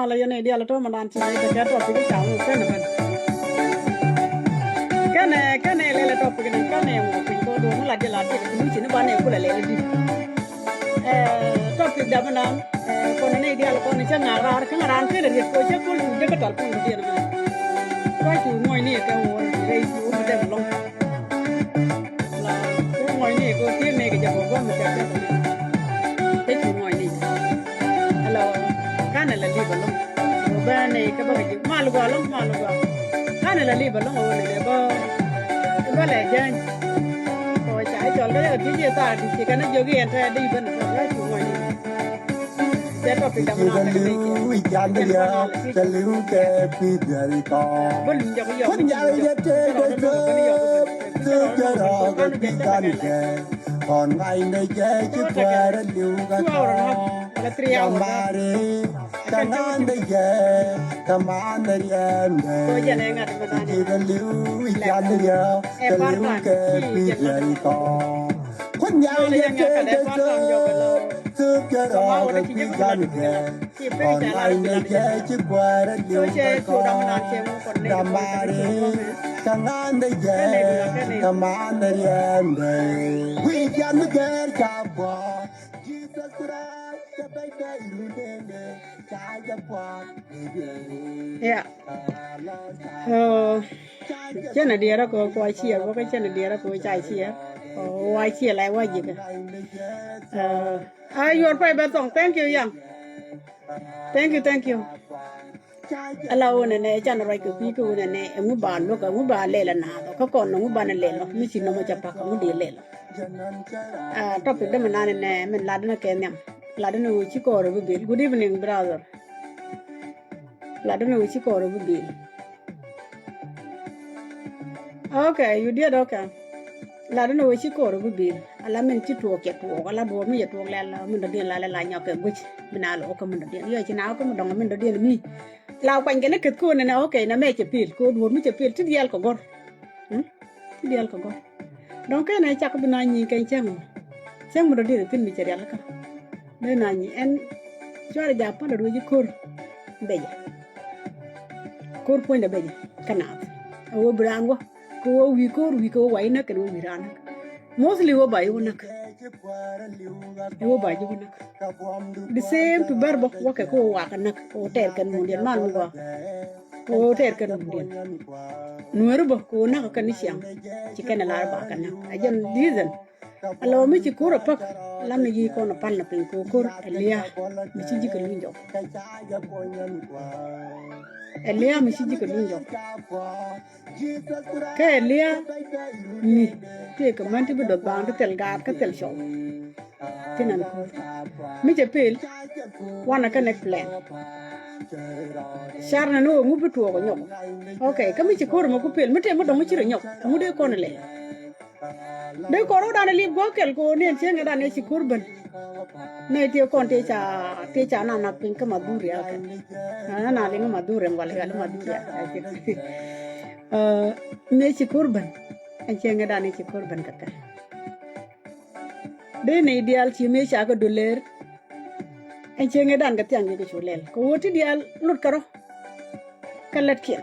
Mala yone dia la to mandan ci ga to fi cha mo kene le to fi kene mo fi ko do la de la de ni ci ni ba ne ko le di to fi da mandan ko ne dia la ko ni cha na ra ka ran ke de ko cha ko lu de ka tal ko di na ko ci moy ni ka wo re su mo de long la ko moy ni ko ti ne ga ja ko mo cha te ci moy ni hello kana la liba lo bane ka ba ji malu gwa này là liba long over này ba lại chơi rồi trái cho cái cái gì ta thì chỉ cần nó vô cái anh ta đi bên đó chủ ngoài chết rồi bị đâm nó cái nàyจะลิ้วแกปีเดียร์ต่อ bên lưng cho cái giò คน mình ใหญ่จะเจอได้เจอเจอจะรอกันปีกันแกก่อนไงในแกจะแควร์ลิ้วกันต่อ là trio Kamari, kananda ye, kamanda ye, tôi giờ này ngặt mà ta này kita liu ikan dia, liu ke pijai ko. Kun yang ye ke de tu ke ro ke pijan ke, kon ai ne ke chi kwara liu ko. Kamari, kananda ye, kamanda ye, we can get kabo. Jesus Christ. yeah chân là đi đó có quay chia có cái chân là đi đó có chạy chia quay chia lại quay gì cả you are pray but thank you yang thank you alo này chân là cái pi ku này ngu ban lo ka ngu ba le la na ko kon ngu ban le lo mi sin no ma chapa ko di le lo topic da mana ne men la na ke nyam la da no chi ko ro bi good evening brother la da no chi ko ro bi okay you did okay la da no chi ko ro bi ala men chi to ke to ala do mi to la la men da la nya ke guch mina lo ko men da yo chi na ko men dong men da mi lao quanh cái nó kịch cô này ok nó mẹ chụp pil cô buồn mới chụp pil thích dial của con thích dial của con đó cái này chắc bên này nhìn cái chẳng một đứa tin bị chạy cả bên này nhìn em cho là giáp nó đuôi với cô bây giờ cô point là bây giờ cái nào ô brang quá cô vì cô quay nó cái đuôi bị ran mostly cô bay nó bài chứ nó the same to barbo wa cái cô wa cái cô ter cái mùng điện mal mua cô ter cái mùng điện nuôi bo cô nó cái ní xiang chỉ cái này là ba cái nè ajan reason alo mi chỉ cô rồi pak làm gì con nó pan là pin cô elia mi chỉ cái lưng dọc elia mi chỉ cái lưng dọc cái elia mi thì cái mình thì bị đốt băng cái tel gạt cái tel show thế nên cô mi chỉ pil wanna connect plan shar na no ngu bitu ko nyok okay kami ci ko ma ko pil mi te ma dong ci re nyok mu de ko ne le de ko ro da ne li go kel ko ne ci nga da ne ci kurban ne te kon te cha na pin ka maduri ya ka na le maduri wala ya maduri ya ne ci kurban an ci nga da ne ci kurban ka de ne ideal ci me cha ko doler anh chơi nghe đàn cái tiếng cái chỗ lên có vô thì đi lút caro cái lật kia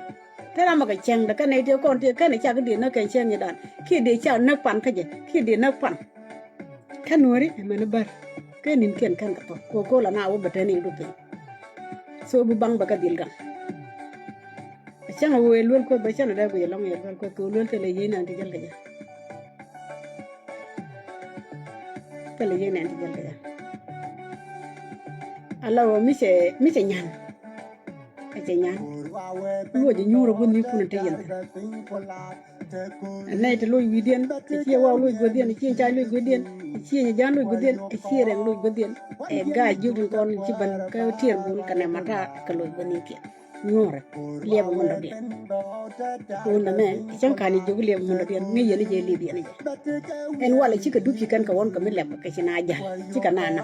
thế là mà cái chèn đó cái này thì con thì cái này cha cái điện nó cái chèn như đàn khi để cha nước pan cái gì khi để nước pan cái nuôi đấy mà nó bật cái nín kiên cái cái cô là nào bật này được so bu băng bạc cái deal gan chẳng là vui luôn cô bây giờ nó đây bây giờ long nhiều cô luôn cái lấy gì này thì cái gì cái lấy gì này thì cái gì alo mi se nyan lo je nyuro gon ni kuna tayen nay te loy widien te ci wa loy godien ci ca loy godien ci nya jan loy godien ci ren loy godien e ga judin kon ci ban ka tier bul kana mata ka loy goni ki ñore leba mo ndodi ko na me ci kan ni jogu leba mo ndodi ni yene je libi ene en wala ci ka duppi kan ka won ka mi leba ka ci na ja ci ka nana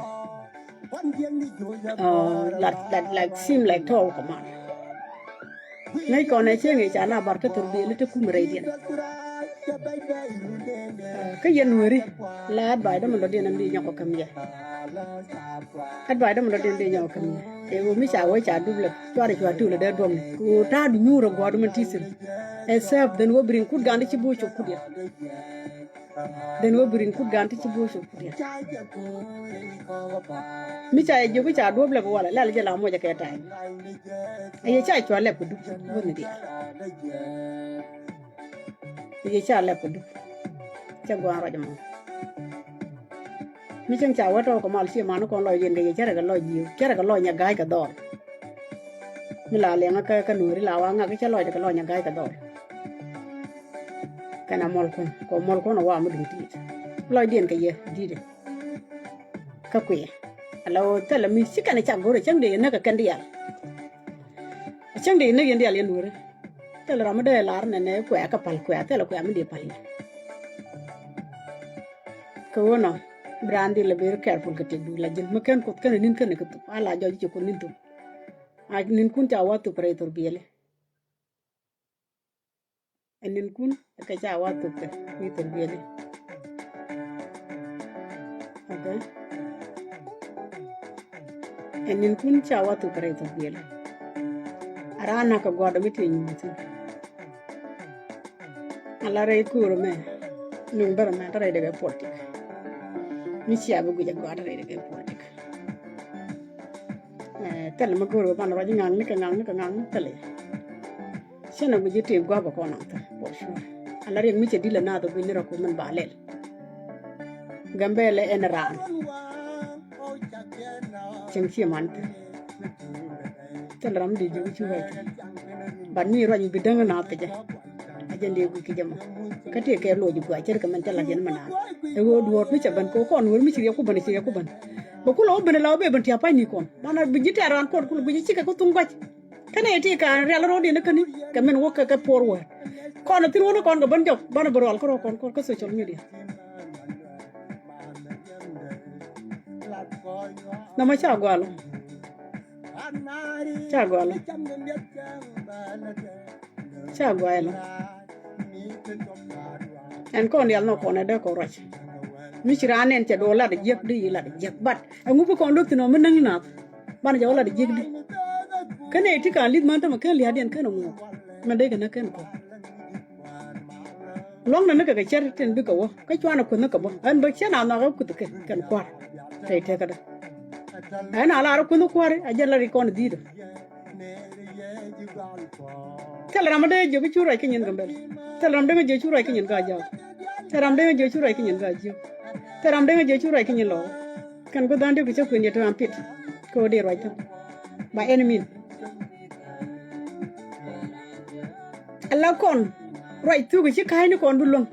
like seem like tall come on ngay còn này chơi người trả là bảo cái turbi nó tới cung rầy điện cái dân người đi là ăn bài đó mình nó điện làm đi nhau cầm vậy ăn bài đó mình nó điện đi nhau cầm vậy thì mình trả đúng là cho tu là đơn đồng cô ta đủ nhu rồi gọi mình tí xin except then we bring cút gan đi chỉ bôi chụp cút điện then we bring cút gan đi chỉ bôi chụp cút điện mi cha ju cha do bla wala la la la mo ja ka ta ai cha cho le ku du woni dia ai cha le ku du cha gwa ra jamo mi chang cha wa to ko mal si ma no ko lo yen ga cha ga lo ji cha ga lo nya ga ka do mi la le nga ka nuri la wa nga ka loy ka loy nya gai ka dor kana mol ko no wa mu dum ti loy dien ka ye di de ka kwe alo tala mi sikana cha gore chang de na ka kan dia chang de na yen dia le nuri tala ram de lar ne ne kwe ka pal kwe tala kwe mi de pal ko no brandi le ber careful ka te du la jin makan ko kan nin kan ka tu ala jo ji ko nin tu a nin kun ta wa tu operator biele nin kun ka cha wa tu ka ni tu biele okay nin kun cha wa tu operator biele arana ka godo mi tin mutu ala re ku ro me nung bar ma tare de porti mi sia bu ga godo re de porti tel ma goro ban ro ngang ni ka ngang tele sena bu jiti gwa ba ko na ta por sure ala re mi che dila na do bi ni ro ko man ba lel gambele en ran cheng chi man tel ram di ju chu ba ban mi ro ni bi dang na ta je ajen de ku ki jama ka te ke lo ju gwa cher ka man tel la gen mana e wo duor mi che ban ko kon wor mi chi ko ban chi ko ban ko lo ben la be ben ti apa ni kon mana bi jiti ran ko bi chi ka ko tung ba kana ti ka real ro di na kani ka men wo ka por wo kon ti wo kon ga ban jok ban borol ko kon ko social media na ma cha gwalo en kon yal no kon de ko roch mi chira nen che do la de yek di la de yek bat ngu ko kon luk no men nang na ban jo la de yek di kane ti ka lit man ta ma kan li hadien kan mo ma de kan kan ko long na ka ka cher ten bi ko wo ka chwa na ko na ka bo an ba che na na ko ku ke kan kwar te te ka da ai na la ro ku no kwar a jalla ri kon di do kala ramade je bi chura ke nyen gambel kala ramade je chura ke nyen ga ja kala ramade je chura ke nyen ga ja kala ramade je chura ke nyen lo kan ko dande ko che ko ni to ampit ko de ro ta ba enemy ala kon right tu ko chi kai ni kon bulon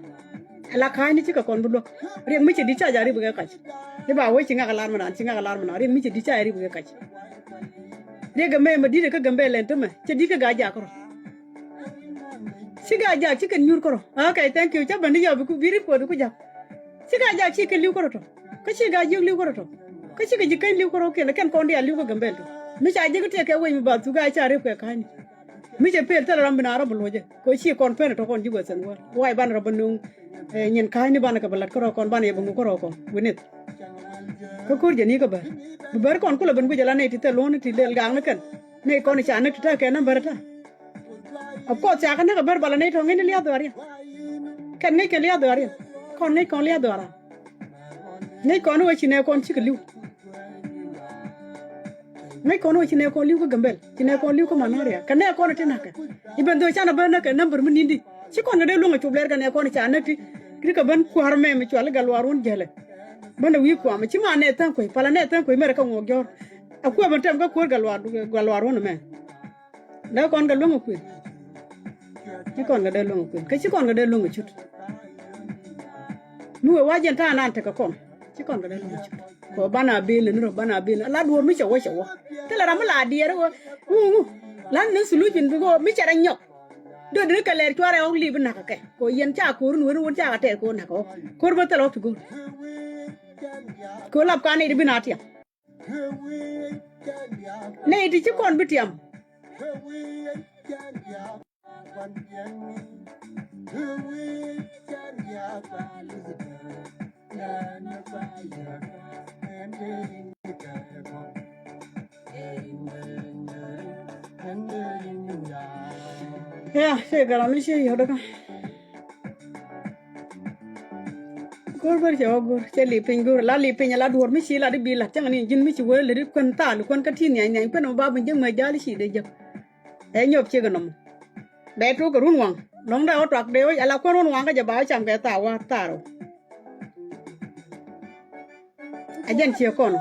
ala kai ni chi ka kon bulon rieng mi chi di cha ja ri bu ga ka ni ba wo chi nga ka lar mana rieng mi chi di cha ri bu ga ka de gambe ma di de ka gambe len to ma chi di ka ga ja ko siga ja chi kan nyur ko okay thank you cha bandi ya ku biri ko ku ja siga ja chi kan liu ko to ka chi ga ju liu ko to ka chi ga ji kan liu ko ke na kan kon dia liu ko gambe to mi cha ji ko te ke we mi ba tu ga cha re ko ka ni mi je pe ta ram bina ra bu loje ko chi kon pe to kon ji go sen wa wai ban ra banu nyen ka ni ban ka balat ko kon ban ye bu ko kon winit ko kur je ni ko bar kon ko la ban ku jala ne ti te lon ti del gang na kan ne kon cha na ta ke na bar ta of course ya kan ka bar bala ne to ngene liya dori kan ne ke liya dori kon ne kon liya dora ne kon wo chi ne kon chi liu ne kon wo chi ne kon liu ko gambel chi ne kon liu ko manaria kan ne kon ti na ka iben do cha na ban na ka number mun indi chi kon ne lu ngo tubler kan ne kon cha na ti kri ka ban ku har me mi chwal gal warun jele ban wi ku ma chi ma ne tan ko pala ne tan ko mere ka ngo gyor akwa ban tam ka ko gal warun me da kon ga lu ngo ku chi kon ga de lu ngo ku ka chi kon ga de lu ngo chut nu wa jen ta nan ta ka kon chi kon ga de lu ngo chut ko bana bil ni ro bana bil la do mi chawo te la ram la di ro lan nan sulu bin bi go mi chara nyok do de ka ler tware o li bin na ka ko yen cha ko ru nu cha ka te ko na ko ba ta lo tu ko lap ka ne di bin atia ne di chi kon bi tiam ya se gara mi se yo daga gor bar se gor se li pin gor la li pin la dor mi si la di bi la tang ni jin mi ci wala di kon ta lu kon ka tin nya nya pen ba bu je ma jali si de je e nyop che ganom de tu ko run wang long da o tak de ala ko run wang ka je ba cham ka ta wa ta ro ajen che kon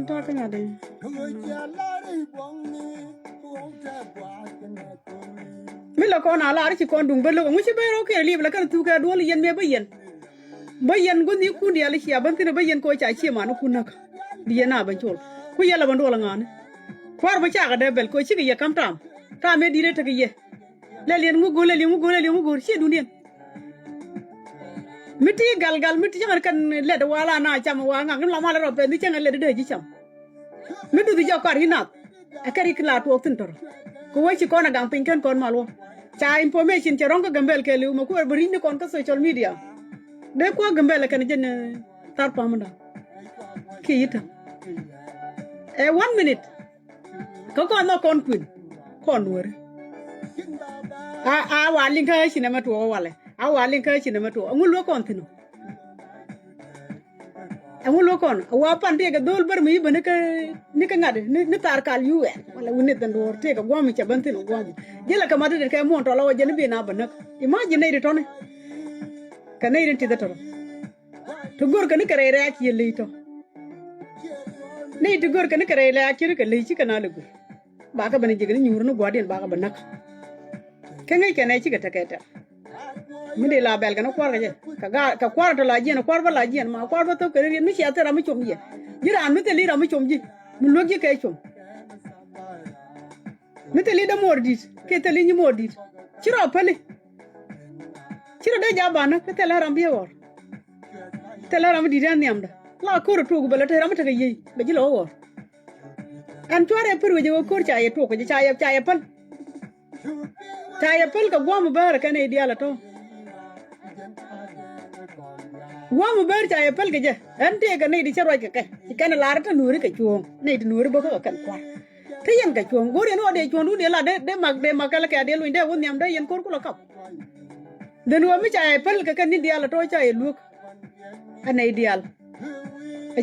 ta cái nhà đây mấy là con nào là chỉ con đùng bên lúc ngồi chơi bên ok liệp là cái thu cái đuôi liền mẹ bây giờ con đi cuốn đi là xia bên thế bây giờ coi chạy chia mà nó cuốn nè đi na bên chولคุยละบันโดละงานควาร์บชากระเดเบลคุยชิกยะคัมตามตามเมดีเรตกยะเลเลียนงูกูเชี่ยดูเนี่ยมิตรกัลมิตรจังกันเลดวาลานาจามวางงั้นละมาละรอบนี่จังเลดเดจิชัมมิตรดูดิจอการินับakari kila tu oktin tor ko wai ci kona gang pinken kon malo cha information ci ronga gambel ke liu ma ko bari ni kon ka social media de ko gambel kan jen tar pamanda ki yita 1 minute ko no kon queen kon wor a wa link ka cinema to wale a wa link ka cinema to ngul lo kon tino ngul lo kon wa pan te ga dol bar mi bane ka ni ka ngade ni tar kal yu wala woni tan do te ga gomi ca ban tino gomi jela ka madu de ka mon to lawo jeni be na banak imagine ne to ne ka ne rin ti da to to gor ka ni kare ra ki le to ne to gor ka ni kare la ki ka le ci kana le gor ba ka bane jigani nyur no godin ba ka banak ka ngai ka ne ci ga ta ka ta mi de la bel ga no kwar ga je ka kwar to la je no kwar ba la je ma kwar ba to ka ri mi ci atara mi chom je jira an mi te li ra mi chom ji mi lo ji ka chom mi te li da mordit ke te li ni mordit ciro pale ciro de ja bana ka te la ram bi wor te la ram di dan nyamda la ko ro to gu bela te ram ta ga yi be ji lo wor an chware pur we jo ko cha ye to ko cha ye pal ka gwa mu bar ka ne dia la to gwa mu bar cha ye pal ga je an te ga ne di charo ka na la ta nuri ka chuong ne di nuri bo ka kan kwa te yen ka chuong go re no de chuong du de la de mag ka la ka de lu de won nyam de yen ko la ka de no mi cha ye pal ka kan ni dia la to cha ye lu an ne dia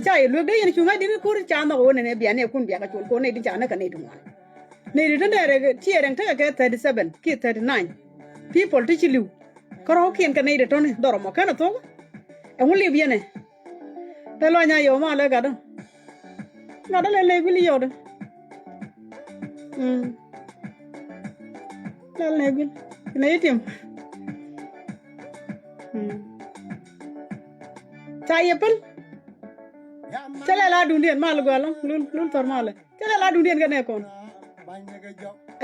cha ye lu de yen chunga di ko cha ma go ne bia ne kun bia ka chul ko ne di cha na ka ne du ne di tan de ti ren ta ka 37 ki 39 people ti chilu karo kien ka ne de to ne doro mo ka na to e nguli bia ne te lo nya yo ma le ga do na da le bi li yo do le bi ne yitim cha ye pel chala la dundian mal galo lul tor mal chala la dundian ga ne kon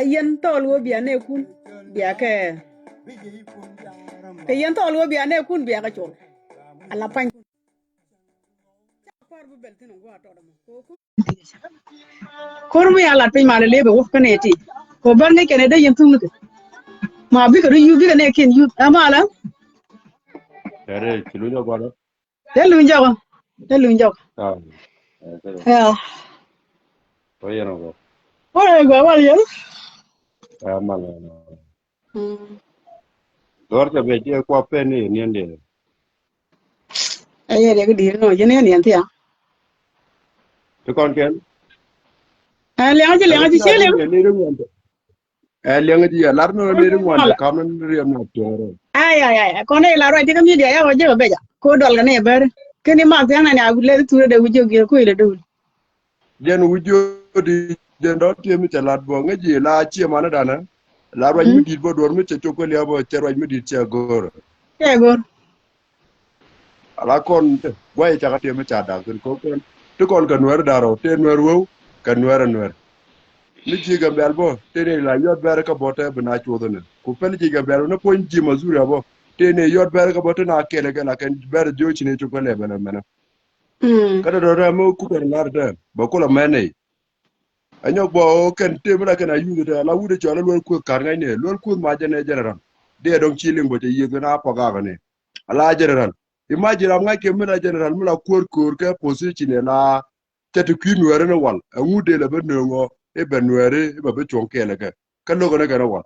ayen tol wo bia ne kun bia ke ayen tol wo bia ne kun bia ka chol ala pan kwar bu bel tin go to ko mu ya la pe mal le be wo ka ne ti ko ban ne ke ne de yen tum ne ma bi ka yu bi ka ne ken yu amala Tere chilunya kwa no. de lu njago Ah. ya Oye no go. ora go wal yo Ah mala no. Dorte be je kwa peni ni ende. aye de di no je ne ni antia To kon ken. le ngaji chele Ni ru ngante. Lenga ji lar no ni ru ngante kamen riem na tore. ay ko ne la ro ti ka mi dia ya je be ja ko dol ga ne ber ke ni ma tan na agu le tu de wujo gi ko ile dul Den wujo di den do tie mi chalat bo ngaji la chi mana dana. La ro mi dit bo dor mi che choko le bo che ro mi dit che gor. ke gor Ala kon wai cha ka tie mi cha da kun ko kon. To kon kan wer daro te wer wo kan wer. Ni ji ga belbo te ne la yot ber ka bote bna chudo ne ku pel ji ga belo ne pon ji mazuri abo te ne yot ber ka bote na kele ka la kan ber jo chi ne chu ko le bena mena kada do ra mo ku per lar de ba ko la mene anyo bo kan te mena kana yu de la wude cho la lol ku kar ngai ne lol ku ma jene general de dong chi ling bo te yi na pa ga ne ala general imagine am ngai ke mena general mena kur ka position ne la te tu ku mi were ne wal ngude le be no e benwere e babe chonkele ka logo na gara wa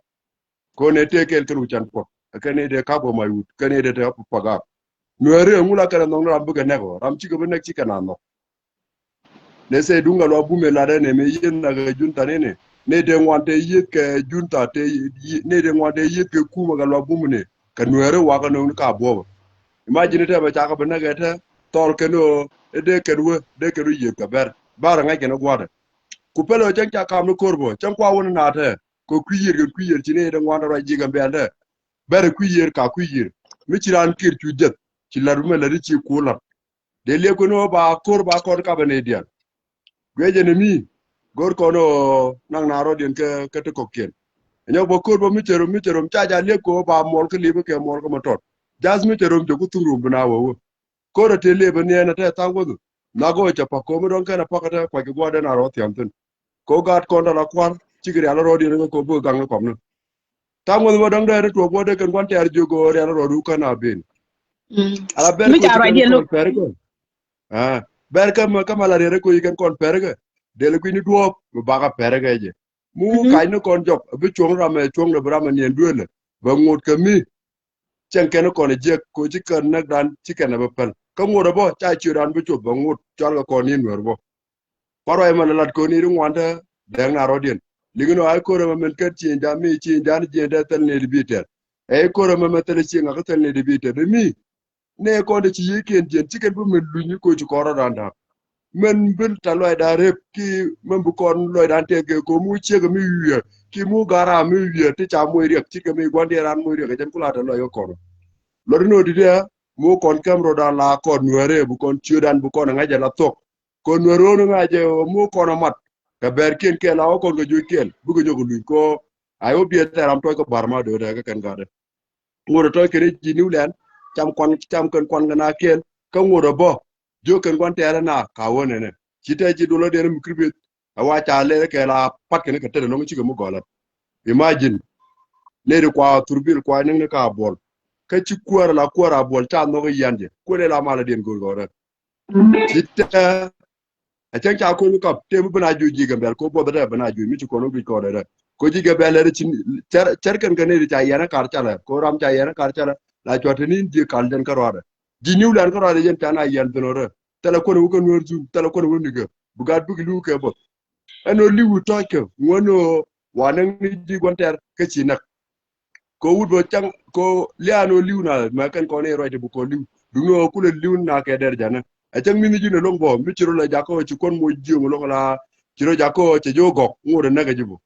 ko ne te kel kelu chan po ka ne de ka bo mayut ka ne de te paga nwere ngula kana no ram buga nego ram chi go be nek chi kana no ne se dunga lo bu me la de ne me yen na ga junta ne de ngwante yit ke junta te ne de ngwante yit ke kuma ga lo bu mu ne ka nwere wa ka no ka bo imagine te ba cha ka be na ga te tol ke no e de ke ru ye ka ber bara ngai kena gwada ku pelo chen cha kam no korbo chen kwa wona na te ko kuyir chine de ngwana ra jiga mbende bare kuyir mi chiran kir chujet ci larume la ci kula de le ko no ba kor ka bane dia gweje ne mi gor ko no nang na ro den ke te ko ken nyo bo kor bo mi terom cha le ko ba mol ke libe ke mol ko motot jas mi terom to ku turu bna wo ko ro te le bane na te tango du na go cha pa ko mo don kana pa ka kwa ke gwada na ro tiam tin ko gat ko na la kwar chigri ala ro den ko bo gang ko no tango mo don de to bo de kan kwan ter jogo re ala ro du kana bin ala ber mi ko ja ra ci di lo kon pergo ber kam ala re ko yiken kon pergo de le kwini duop ba ka pergo je mu kai no kon jok bi chong le brama nien duele ba ngut ka mi chen ken kon je ko ci kan nak dan ci ken ba pel ka ngut bo cha ci dan bi chop ba ngut chal ko kon ni nwer bo paro e man lat ko ni ngwanda de na rodien ligino ay ko re men ket ci ndami ci ndan je de tel ne biter e ko re men tel ci nga tel ne biter de mi ne ko de ci yeken jen ci ken bu men luñu ko ci ko rodanda men bil ta loy da rep ki men bu kon loy dan tege ko mu chega mi wiye ki mu gara mi wiye ti cha moy rek ci ke mi gonde ran moy rek jen kula ta loy ko lor no di de mu kon kam ro da la ko nwere bu kon chudan bu kon ngaje la tok ko nwero no ngaje mu kon mat ka ber ken ke la ko ga ju ken bu ga jogu lu ko ayo bi taram to ko barma do da ka kan ga de ngoro to ke ji niwlen cham kon na ken ka ngoro bo jo ken kon tere na ka wona ne chite ji dulo de mu kribit awa cha le ke la pat ke ne ka tere no ci ga mu gola imagine le de kwa turbil kwa ne ka bol ka ci kuwara bol ta no yande ko le la mala den gol gore chite a can ka ko ka te bu bana ju ji ga bel ko bo da bana ju mi ci ko no bi ko da ko ji ga bel re ci cer kan ka ne ta yana kar cha la ko ram cha yana kar cha la chote ni ji kal den ka ro ji niw lan ko ro yen ta na yan den ro tele ko no ko no zu tele ko no ni ga bu ga bu lu ke bo eno liwu to ke wono wanan ni ji gonter ke ci nak ko wut bo chang ko liano liw na ma kan ko ne roite bu ko liw du no ku le liw na ke der jana a chang mi ni jine long bo mi chiro la jako ci kon mo jiyo lo la chiro jako ci jogo ngore na ga jibo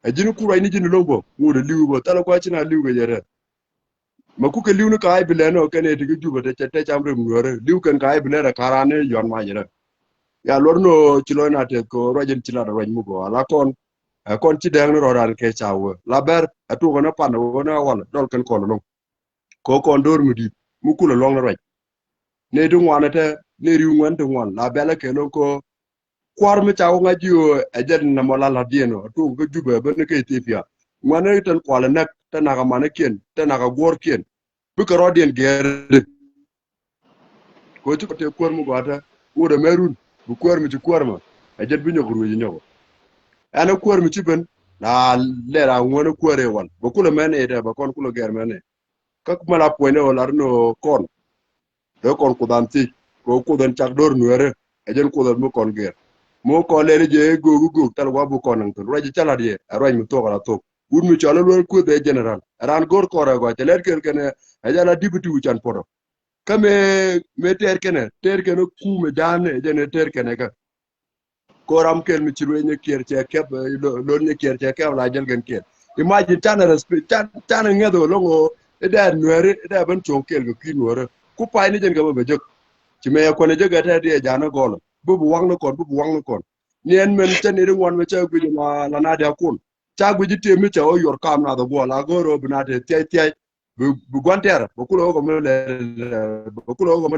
a jinu ku rai ni jine long bo ngore liw bo tala ko ci na liw ga jere ma ku ke liw no ka ay bileno ke ne digi juba te te chamre ngore liw kan ka ay bilera karane yon ma jere ya lorno ci lo na te ko rojen ci la roñ mu go ala kon ci deng ro ran ke chawo la ber atu ko na pan wona wala dol kan ko long ko kon dor mu di mu kula long roj ne du ngwana te ne ri ngwan de ngwan la bela ke lo ko kwar mi chawo nga jiyo e jen na mola la dieno atu ko jube be ne ke ethiopia ngwana tan ko la nak tan na ga manaken tan na ga gor ken bu ko rodien ger ko ci ko te kwar mu gata wo de merun bu kwar mi ci kwar ma e jet bi ñogru yi ñogo ana kwar mi ci ben na lera ngwana kware wan ba kula mene ede ba kon kula ger mene kak mala poine wala no kon do kon ku danti ko ku dan chak dor nuere e jen ku dan mo kon ger mo ko le je go tal wa bu kon nang to roji chala die roji mi to kala to wur mi chala lo ku de general ran gor ko ra go te ler ker kene e jala dibuti wu chan podo kame me ter kene ku me jane jene ter kene ka koram kel mi chirwe nye kier che kep lo nye kier che kep la jel gen kier imagine tana respect tana ngedo longo eda nuere eda ban chon kel go ki nuere ku pai ni jen ga be jok ci me ko ne joga ta de jana golo bubu wang no kon nien men tan ni won me cha gu ma la na da kun cha gu ji te mi cha o yor kam na do go la goro bna de tie bu gonter bu kulo go me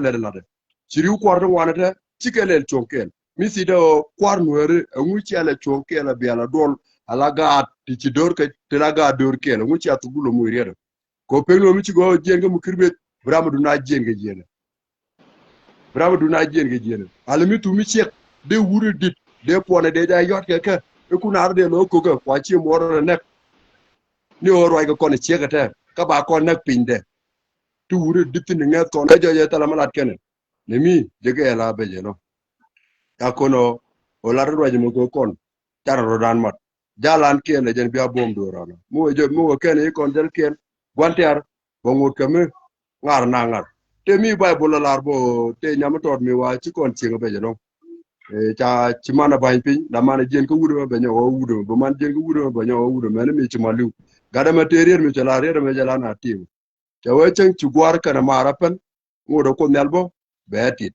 le la de chiri ku war wana ta cikelel chon kel mi si do kwar nuere nguchi ala chonke ala biala dol ala ga ti ci dor ke te la ga dor ke la nguchi atu gulo mu riere ko pegno mi ci go jenga mu kirbe brama du na jenga jene ala mi tu mi ci de wuri dit de pone de ja yot ke e ku nar de lo ko ko kwa ci mo ro nek ni o roy ko ne ci te ka ba ko nek pinde tu wuri dit ni ngat ko na joje tala malat kene ne mi jege la be jeno akono o la ro mo ko kon tar ro dan mat jalan ken jen bia bom do rana mo je mo ken e kon del ken gwanter bo ngut kame ngar na ngar te mi bible la bo te nyam tot mi wa ci kon ci be jeno cha chimana bain pin da mana jen ko wudo be nyawo wudo bo man jen ko wudo be nyawo wudo men mi chimalu gada material mi chala re me jala na tim cha we chen ci gwar kana marapan ngodo ko nelbo betit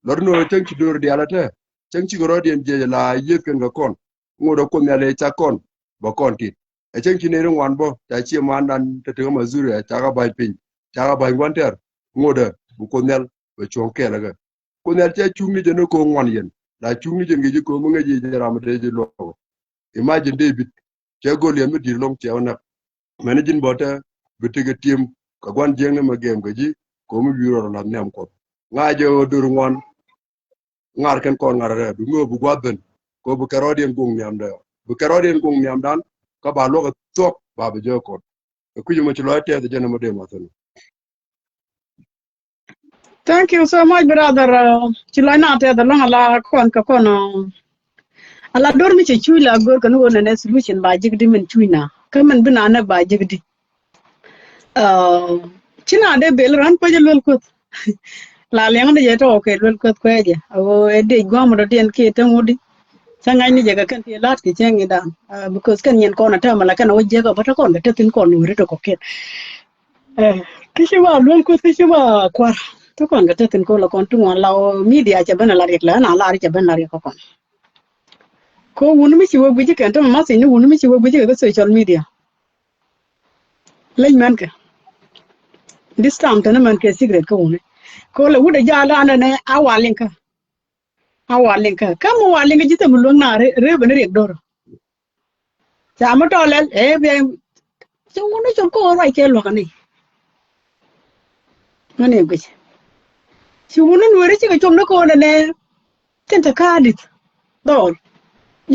lorno chen ci dor di alate chen ci goro dien je la yeken ga kon ngodo ko nele cha kon bo kon tit e chen ci ne wan bo ta ci man dan te ma zure cha ga bain pin cha ga bain wanter ngodo bu ko nel be chonke la ga ko nel cha chumi je no ko ngon yen la chumi je ngi ko mo ngi je ram de je lo imagine David che gol yem di long che ona manajin bota bitege tim ka gwan jeng na magem gaji ko mu biro la nem ko ngaje o dur ngon ngar ken ko ngar du ngo bu gwaben ko bu karodien gung nyam da bu karodien gung nyam dan ka ba lo ka tok ba be jo ko ku ju mo ci lo te de jena mo de ma tan Thank you so much, brother. Chilai na te da long ala kon ka kon. Ala dor mi che chui la gor kan wona ne solution ba jigdi min chui na. Ka man bina na ba jigdi. China de bel ran pa jel ko. La leng de jeto okay lel ko je. O e de gwam do den ke tan wodi. Sanga ni jaga kan ti lat ki chengi da. Because kan yen kona ta mala kan o jega bata kon ta tin kon no re to ko ke. Kishi ba lel ko kishi ba kwar. To kon ga tin ko la kon tu ngon la media cha bana la ret la na la ri cha bana ri ko kon ko wonu mi ci wo guji kan to ma se ni wonu mi ci wo guji ga social media lañ man ka this time tan man ke secret ko wonu ko la wuda ja la na ne awalin ka kam walin ga jita mulong na re bana re dor cha ma to lel e be so wonu so ko rai ke lo kan ni mane guji si wonu nuore ci ga chom na ko ne tenta kadit dor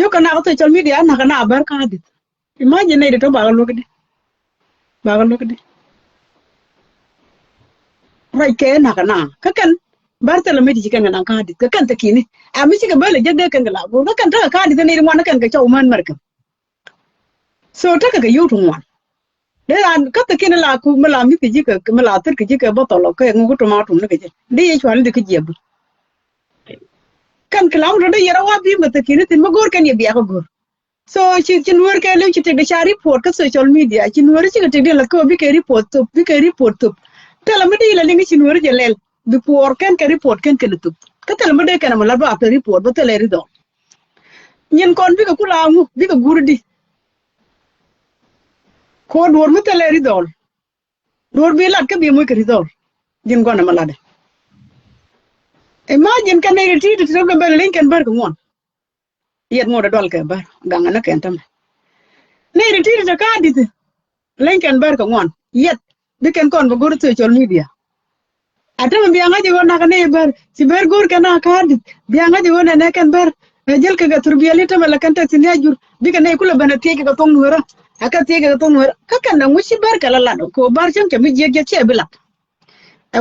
yo kana ko social media na kana bar kadit imagine ne to ba lo kedi rai ke na kana ka kan bar tele me di kan na kadit ka kan ta kini a mi ci ga bale jadde kan la go kan ta kadit ne mo na kan ga chaw man marka so ta ka yutu mo de an ka ta kini la ku mala mi ki ka mala tar ki ka ba to lo ka ngu to ma to ne ke de ye chwal de ki jebu kan kalam ro de yara wa bi mata kini tin ma gor kan ye biya ko gor so ci nur ke lu ci te de shari report ka social media ci nur ci te de la ko bi ke report to tela me de la lingi ci nur je lel bi por kan ka report kan ke tu ka tela me de kan ma la ba report ba tele ri do nyen kon bi ka kula ngu bi ka gurdi ko dor mu tele ri do dor bi lat ka bi mu ke ri do jin gona ma la de imagine kan ne ti to ga bel linken bar ko ngon yet mo da dol ke bar ganga na ken tam ne ri ti to ka dit linken bar ko ngon yet bi ken kon go to social media atam bi anga je na ka ne bar si bar gur kana ka dit bi anga je na ne ken bar jel ka ga turbiyali ta mala kan ta tin ya jur bi ka ne kula bana tege ka tong nuera aka tege ka tong nuera ka kan na mushi bar kala la ko bar cham ke mi je che bila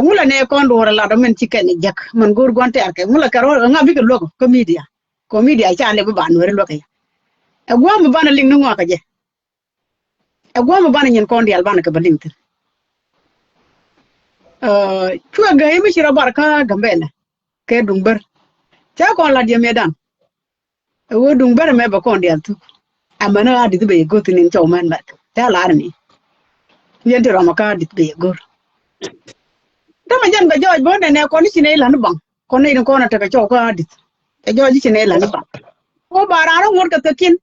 mula ne kon do la do men chicken jak man gur gonte arke mula karo nga bi ko logo ko media cha le ba no re lo kay gwa mo bana ling no ka je gwa mo bana nyen kon dial bana ka baling tin chua ga yimi shira barka gambele ke dungber cha kon la je medan wo dungber me ba kon dial tu amana adi be go tin chaw man ba ta la ni yente ro ma ka di be go tama jan ba joj bonde ne ko ni sine la no bang ko ne ko na ta ka chaw ka adi e joj sine la no bang ko bararo ngor ka takin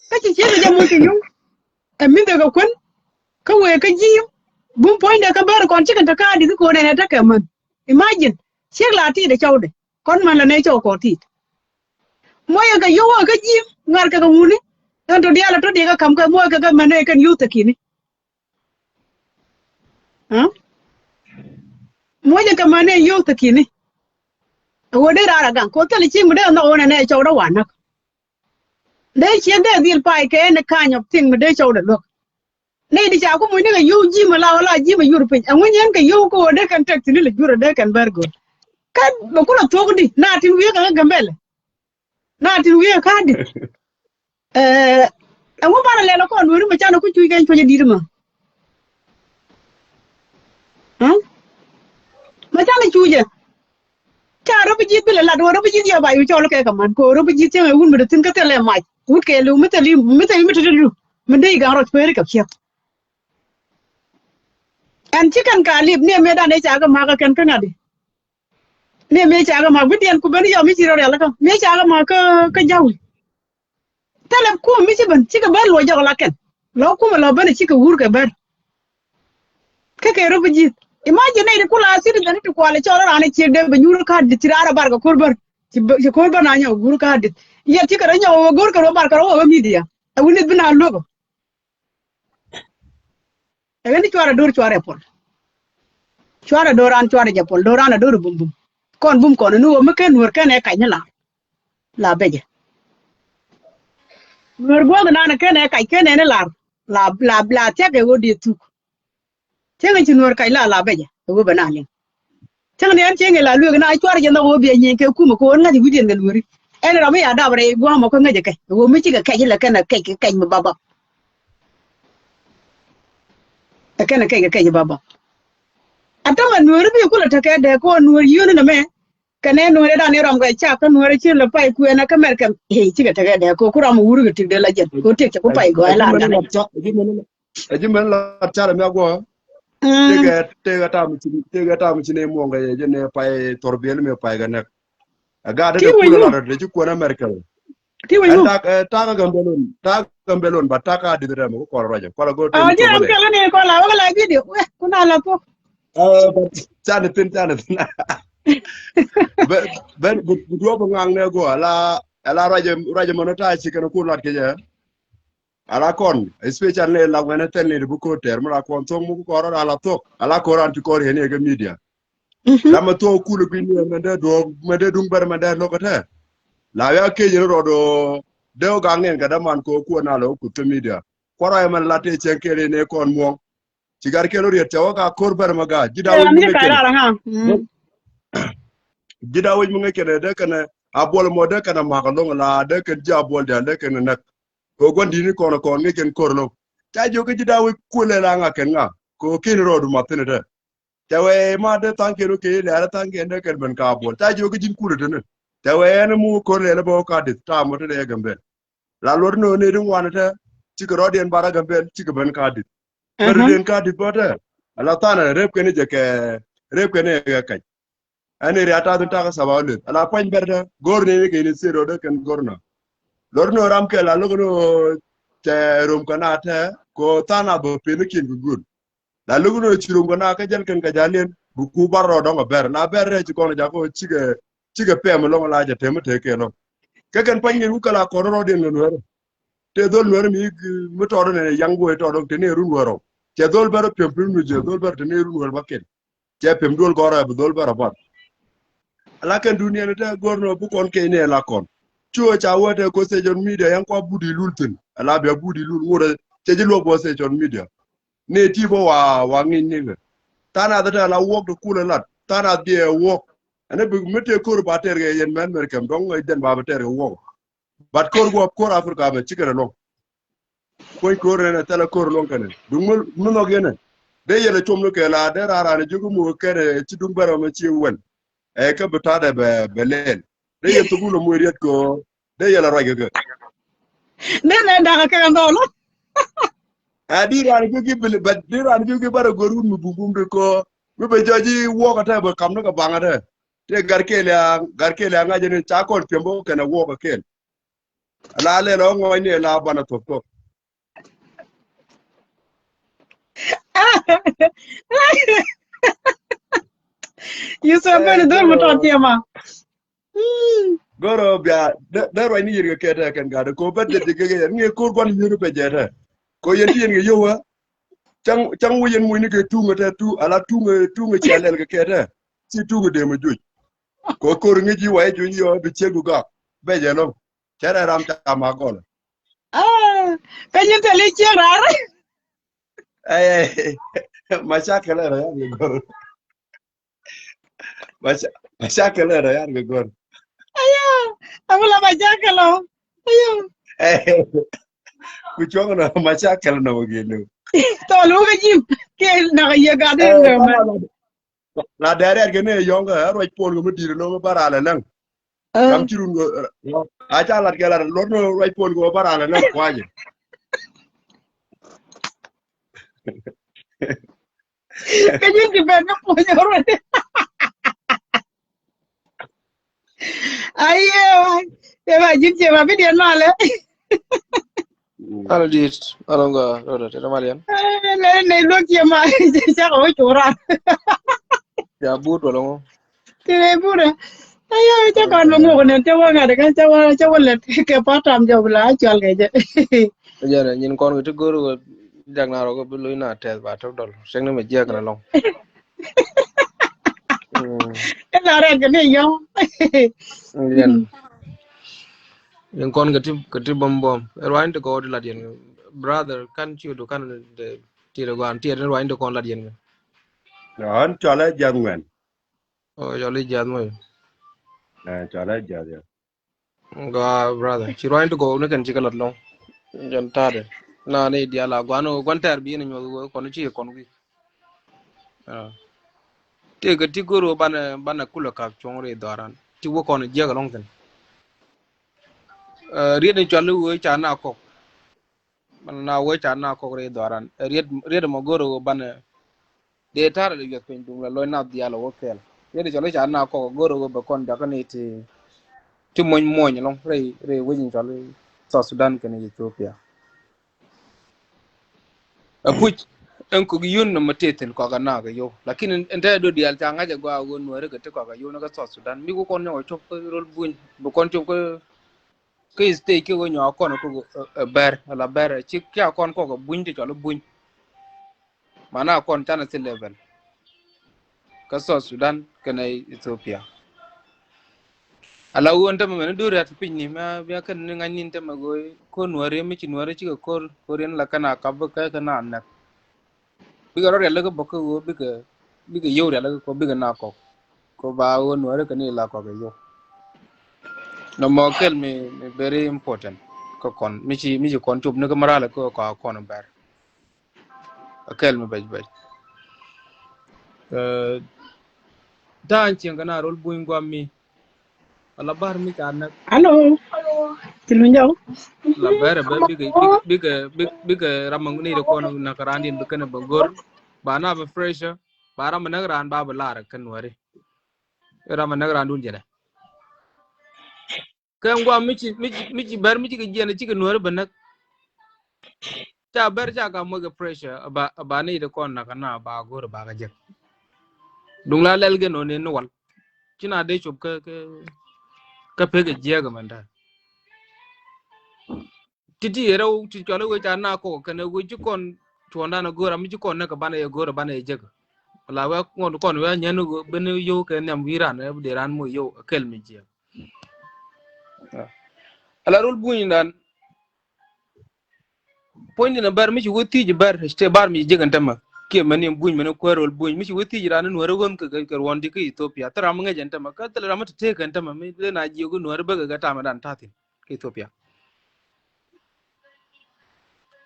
ka ci ci ga mo ci ñu e mi de ko kon ka we ka ji bum point ka bar kon ci kan ta ka adi ko ne ta ka man imagine ci la ti de chaw de kon man la ne chaw ko ti moya ka yo ka ji ngar ka nguni dan to dia la to dia ka kam ka moya ka man ne kan yu takini ha moya ka man ne yu takini wo de ra gan ko tali chi mu de no one ne chaw da wan de chi de dil pai ke ne ka nyop ting mu de chaw da lo ne di cha ko mu ne ga yu ji ma la ji ma yur pin an wen ka yu ko de kan tek ni le jura de kan bar go kan ba ko to di na tin wi ka gambele na tin wi ka di an wo bara le no ko no ma cha no ku chu ga to di ma ha ma cha ne chu je cha ro bi jit bi la do ro bi jit ya ba yu cho lo ke ka man ko ro bi jit ya un mi tin ka tele mai un ke lu mi tele mi tele lu mi dei ga ro fere ka kya an chikan ka lip ne me da ne cha ga ma ka kan kan ade ne me cha ga ma bi den ku ben yo mi ci ro la ka me cha ga ma ka jaw tele ku mi ci ban ci ka ban lo jaw la ken lo ku ma lo ban ci ka wur ka ban ka ro bi jit imagine ne kula asiri da ni ko ale cho ra ne ci de ba nyur ka di tirara bar ga kurbar ci kurbar na nyaw gur ka di ya ci ka ra nyaw gur ka ro bar ka ro mi dia a wuni bina logo e ni chwara dur chwara pol chwara doran chwara japol doran dur bum bum kon bum kon nu mo ken wor ken e kay la beje wor go na ken e kay ken ne la te ke wo di tu te ngi nur kay la beje wo bana ni te ngi an te ngi la lu na chwara je na wo be nyi ke ku mo ko na ji wudien ngal wori en ra me ya da bare go mo ko ngaje kay wo mi ci ga kay la ken kay mo baba ken kay baba atama nuor bi kula take de ko nuor yuni na me kane nuor da ne ram ga cha ka nuor chi la pai ku na ka mer kam he chi ga take de ko kura mu wuru ga tik de la jet ko tik ko pai go la ga aji men la cha me go tega tam ci ne mo nga je ne pai torbel me pai ga nek aga de ko la de ci ko na merkel ti wayu ta ga belon ba ta ka de mo ko rajo ko la go a je am kala ne ko la wala video ko na la po chana tin ben do ba ngang ne go ala rajo monota ci kana ko lat ke je ala kon especially ne la ngana ten ne bu ko ter mala kon to mu ko ro ala to ala ko ran ti ko he ne ga media la ma to ku lu bi ne me de dum bar me de no ko te la ya ke je ro do de o ga ngen ga da man ko na lo ku to media ko ra man la te chen ke ne kon mo ci gar ke lo ri te o ga kor bar ma ga jidawo mu ngeke jidawo mu ngeke de kana abol mo de kana ma ga lo la de ke jabol de kana nak ko gondi ni kono kon ngeken korlo ta joge jidawo ku le la nga ken nga ko kin rodu matene de tawe ma de tanke ro ke le ala tanke de ken ben ka bol ta joge jin kulu de ne tawe ne mu ko le bo ka de ta mo de gambe la lor no ne dum wana ta ci ko rodien bara gambe ci ko ben ka de per den ka de bote ala tana rep ken je ke rep ken ga kaj ane ri ata dun ta ka sabawle ala pañ berda gor ne ke ni sero de ken gorna lorno ram ke la logo te rum kana te ko tana bo penikin gugun la logo no chirum kana ka jel ken ka jalen bu ku barro do ber na ber re ci kono ja ko chige pem lo la ja teme te ke no ke ken panyi ku kala ko ro den no wer te dol wer mi to ne yango to do te ne run woro te dol ber pem pem no je dol ber te ne run wer bakken te pem dol gora bu dol ber ba la ken dunia ne te gorno bu kon ke ne la kon chuo cha wote ko sejon media yan ko budi lultin ala be budi lul ngore te jilo bo sejon media ne ti bo wa ngin ni tana da la wok de kula lat tana de wok ane bu mete ko ba terge yen men merkem dong den ba terge wok bat ko go ko afrika me chikere long koy ko rena tala ko long kane dum no gene de yele chomno ke la de rara ne jugu mu kere ci dum baro me ci wen e ka butada be len de ye to gulo mo riet ko de yela roge go ne da ka ndolo adira ni gi bil bad dira ni gi bara gorun mu bungum de ko mi be joji wo ka ta ba kam no ka banga de te garkele nga jeni cha ko tembo kana wo ka ken la le lo ngo ni la bana to to you so bene dor mo to tiama goro bia de ro ni yir ke ta kan ga ko bedde de ge ngi ko gon yuru be jeta ko yenti yen ngi yowa chang wuyen muy ni ke tunga ta tu ala tunga ci alel ke ta ci tunga de ma joj ko kor ngi ji way ju yo bi cegu ga be je no cara ram ta ma gol pe ñu tele ci rar ay mashakala ra ya ngi gor mashakala ra ya ngi gor amula ba jakalo ayo ku chonga na mashakala na wogelu to lu ga jim ke na ye ga de la dere ke ne yonga ro pol go mudi no barala nan gam ci run a cha lat ke la lo no ro pol go barala nan kwaje cái gì thì bên nó mua nhau rồi ai thế mà dính chị mà biết điện mà lấy Ano dit, ano nga, Roda, tira malian. này lúc chị mà chắc ở chỗ ra Ya but wala mo. thế này bữa rồi ai chắc còn là mua cái cháu ngay được cháu là cái part time job là cho cái gì Ja na nyin kon gitu guru jag na ro ko bulu na tes ba tok dol. Seng na me je kana long. cái là ra cái này không Yen. Yen kon gati bom bom. Erwain to ko la dien. Brother, kan chiu do kan de tira gwan tira erwain to kon la dien. an cho la jan ngwen O jolly jad mo. cho la jan ya Ga brother, chi erwain to ko ne kan chikalat long. Jan tade. Na ne dia la gwano gwan ter bi ne nyo ko chi kon wi. Te gati guru bana kula ka chongre daran. Ti wo kon je ga long ten. Riết đi cho lưu với cha nào cọc nào với cha nào cọc rồi đoán riết mà gỡ rồi ban để thà là việc phải đúng là lối nào dia là ok riết đi cho lấy cha nào cọc gỡ rồi bà con đã cái này thì chúng mình nhỉ long rồi rồi với những cho lấy South Sudan cái này Ethiopia puch anh cũng yun nó mất tiền qua cái nào cái yo lakini ente do dia cha ngaja gua gun nuare cái qua cái yo nó cái South Sudan mi ko con nhau chụp cái rol buin bà con chụp cái stay cái người nhỏ con nó có bear là bear chỉ cái con có cái bún thì cho nó bún mà nó con chăn trên level cái South Sudan cái này Ethiopia ala uan tâm mình đưa ra thì pin ni mà bây giờ ngay nhìn tâm mà gọi con nuôi mấy chỉ nuôi chỉ có Korean là cái nào cặp cái nào nè bây giờ rồi là cái bọc cái bây giờ yêu là có bây giờ nào có bao nuôi cái này là có cái yêu no more kel me very important ko kon mi ci kon tub ne ko marala ko kon ber kel me baj dan ci ngana rol bu ngam mi ala bar mi kan nak alo chị luôn nhau la ber big ramang ni ko no nakarandi be kana ba gor ba na ba fresh ba ram nagran ba ba lar kan wari ram nagran dun jena kan gwa mici bar mici ga jena ci ga nuwar ba nak ta bar ja ga mo ga pressure ba ne da kon na kana ba gor ba ga jek dung la lel ge no ne no wal cina dai chop ka pe ga je ga manda titi era u ti chola we ta na ko kana we ji kon tonda na gora mi ji kon na ka bana ya gora bana ya jeg la wa ngon kon we nyanu go ben yo ka nyam wiran e de ran mo yo kel mi je ala rul buin dan point na bar mi ci woti ji bar ste bar mi je ganta ma ke mani buin mani ko rol buin mi ci woti ji ran no gon ka wondi ka Ethiopia tara ma ngajanta ma ka tara ma te ganta ma mi le na ji go no ba ga ta ma dan tatin ka Ethiopia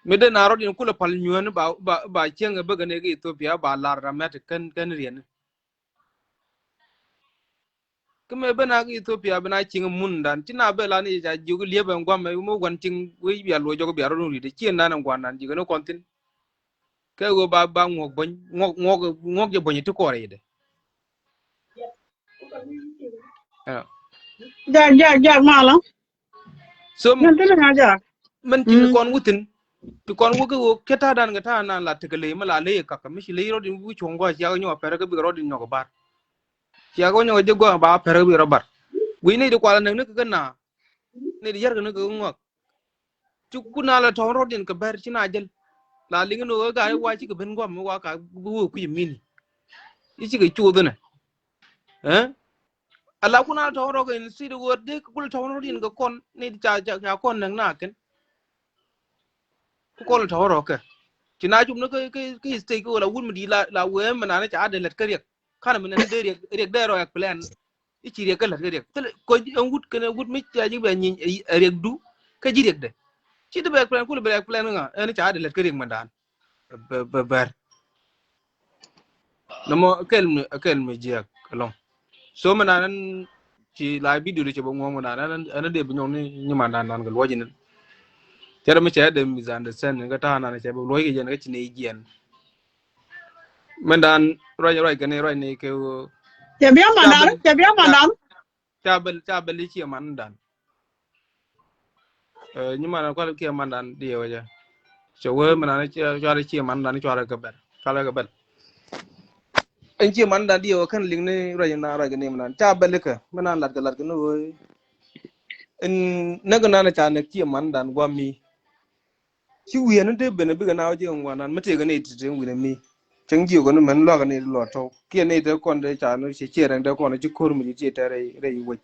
mi de na rodin kula pal nyuan ba cenga ba ga ne ka Ethiopia ba lar ramat kan rien kuma bana ga Ethiopia bana cin mun dan tina be la ni ja jugu liebe ngwam mo wan cin we bi alwo jogo bi aronu ri de cien nan ngwan nan jiga no kontin ke go ba ngok bon ngok je bonni to ko re de dạ mà lắm so nên thế là dạ man cin kon wutin to kon wo go keta dan ga ta nan la tegale mala le ka ka mi le rodin bu chongo ya nyo pere ga bi rodin nyo bar ya go nyo je go ba pere bi robar wi ne de kwala ne ka na ne de yar ga ne ko ngok chukuna la ton rodin ka bar cina jel la linga no ga wa ci ka ben gwam wa ka bu ku yimini ichi ga chu dana ala kuna ton ro ga in si de worde ku ton rodin ga kon ne cha kon nang na ken ku kon ton ro ka cina jum no ka stay ko la wul mi la we mana na cha de let ka rek kana men de rek de ro yak plan ichi rek ka let ka rek ko wut kana wut mi cha ji be ni rek du ka ji rek de ci de plan ku be plan nga en cha de let ka rek mandan ber namo akel me jiak long so mananan ci la video de ci bo ngom mananan ana de binyon ni mandan nan gal wajin tera me ci de misunderstand nga ta na ci bo loy ge jen ga ci ne jien mandan roy gane roy ne ke ya biya mandan tabel ci mandan ni manan ko ke mandan de waja so we manana ci mandan ci wara ga ber kala ga ber anh chị mắn đã điều khăn lính này rồi na rồi cái này mà cha bên đấy cả mà lật cái nó rồi anh nó cái nào cha này chị mắn đàn qua mi chứ quyền nó thế bên này bây nào chứ không quan anh mất cái này thì chuyện quyền mi chẳng chịu cái nó mình lo cái này lo thôi kia này tới con đấy cha nó sẽ chia ra tới con nó chứ khôn mình chia ra đây đây vậy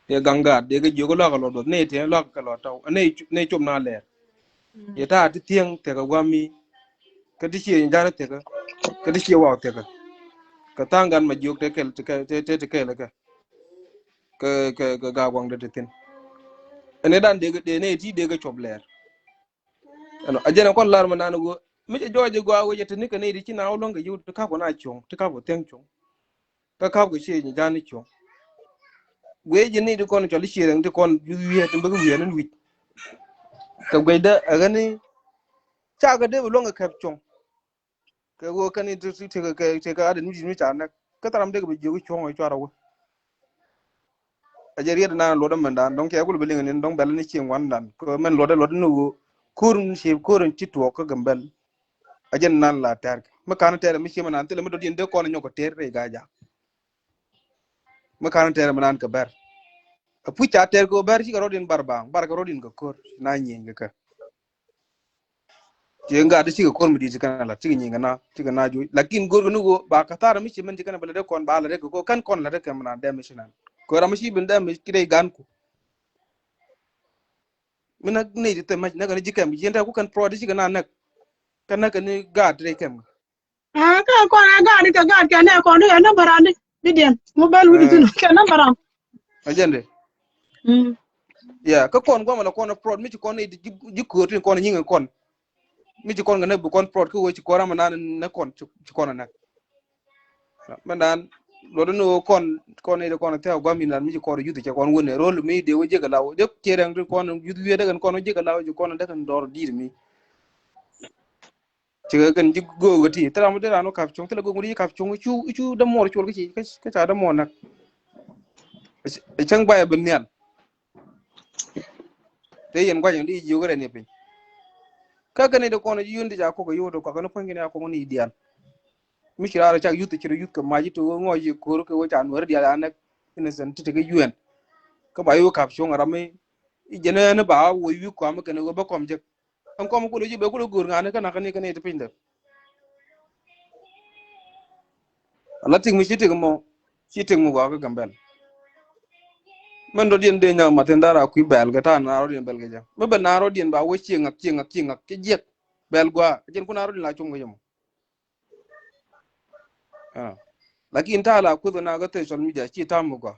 để găng gạt để cái chỗ lo cái lo này thì lo cái lo thôi anh này chụp nào lẹ vậy ta thì thiêng thì cái qua mi cáiที่ chia ra thì cáiที่ chia vào thì cái tangan mà dục thế cái là cái gà quăng được tin anh ấy đang để này thì để cái chụp lẹ anh ấy còn làm mà nó mấy cái joy qua với cái này cái này thì chỉ nào luôn cái dục cái khác của nó chung cái khác của tiếng chung cái khác của xe như ra này chung với cái này thì con cho lý xe thì con vui thì bây giờ nó vui cái cái đó ở cái này cha cái đấy luôn cái khép chung cái wo cái này thì cái ada nuji nuji ana cái taram de cái jogi chung ai chara wo ajeri na lo da manda donc ya gulu belinga nen donc bel ni ci wandan ko men lo da no kurun ci kurun ci to ko gambel ajen nan la tar ma kan tere mi ci man tele ma do dinde ko na ñoko ter re gaja ma kan tere man ka ber pu cha ter ko ber ci rodin barbang bar ko rodin ko kor na ñi ka je nga da siga kon mi di kana la tigi nyinga na tiga na ju lakin gor nugo ba ka tara mi ci men kana bale de kon ba la de ko kan kon la de kam na de missionan ko ram ci bin de mi kidai gan ku mina ne di te ma na ga jikam ji enta ku kan pro di kana nak kan na ni ga de kam ka ko na ga ne ko ne na barande bidian mobile wudi tun ka na baram ajende ya ka kon goma la kon pro mi ci kon di jikko tin kon nyinga kon mi ci kon nga ne bu kon pro ko ci ko ram na kon ci kon nak mandan lo do no kon ne de kon te gwa mi nan mi ci ko yutu ci kon wone role mi de woje ga lawo de ci reng kon yutu we de gan kon je ga lawo ci kon de kan dor dir mi ci ga kan ji go ga ti tara mo de rano kap chung tele go muri kap chung chu da mor chul ci ka cha da mor nak e chang ba ben nyan te yen gwa yang di yu ga ne pe ka ga ne de kon yundi ja ko yodo ko ga pangine ko ni dial mi ci ara cha yutu ci yut ko maji to ngoji ko ko wa tan war dial anak innocent te ga yuen ka ba yu kap chung arame jene ne ba wo yu ko am ka ne go ba kom je am ko ko ji be ko gur ngane kana kan ne te pinde ala ting mi ci ting mo wa ga gambel man do dien de nya matendara ku bel ga tan na ro dien bel ga ja me be na ro dien ba wo ci ngak ke jek bel gwa jen ku na ro dien la chung ga jam lakin ta la ku na ga te social media ci tam go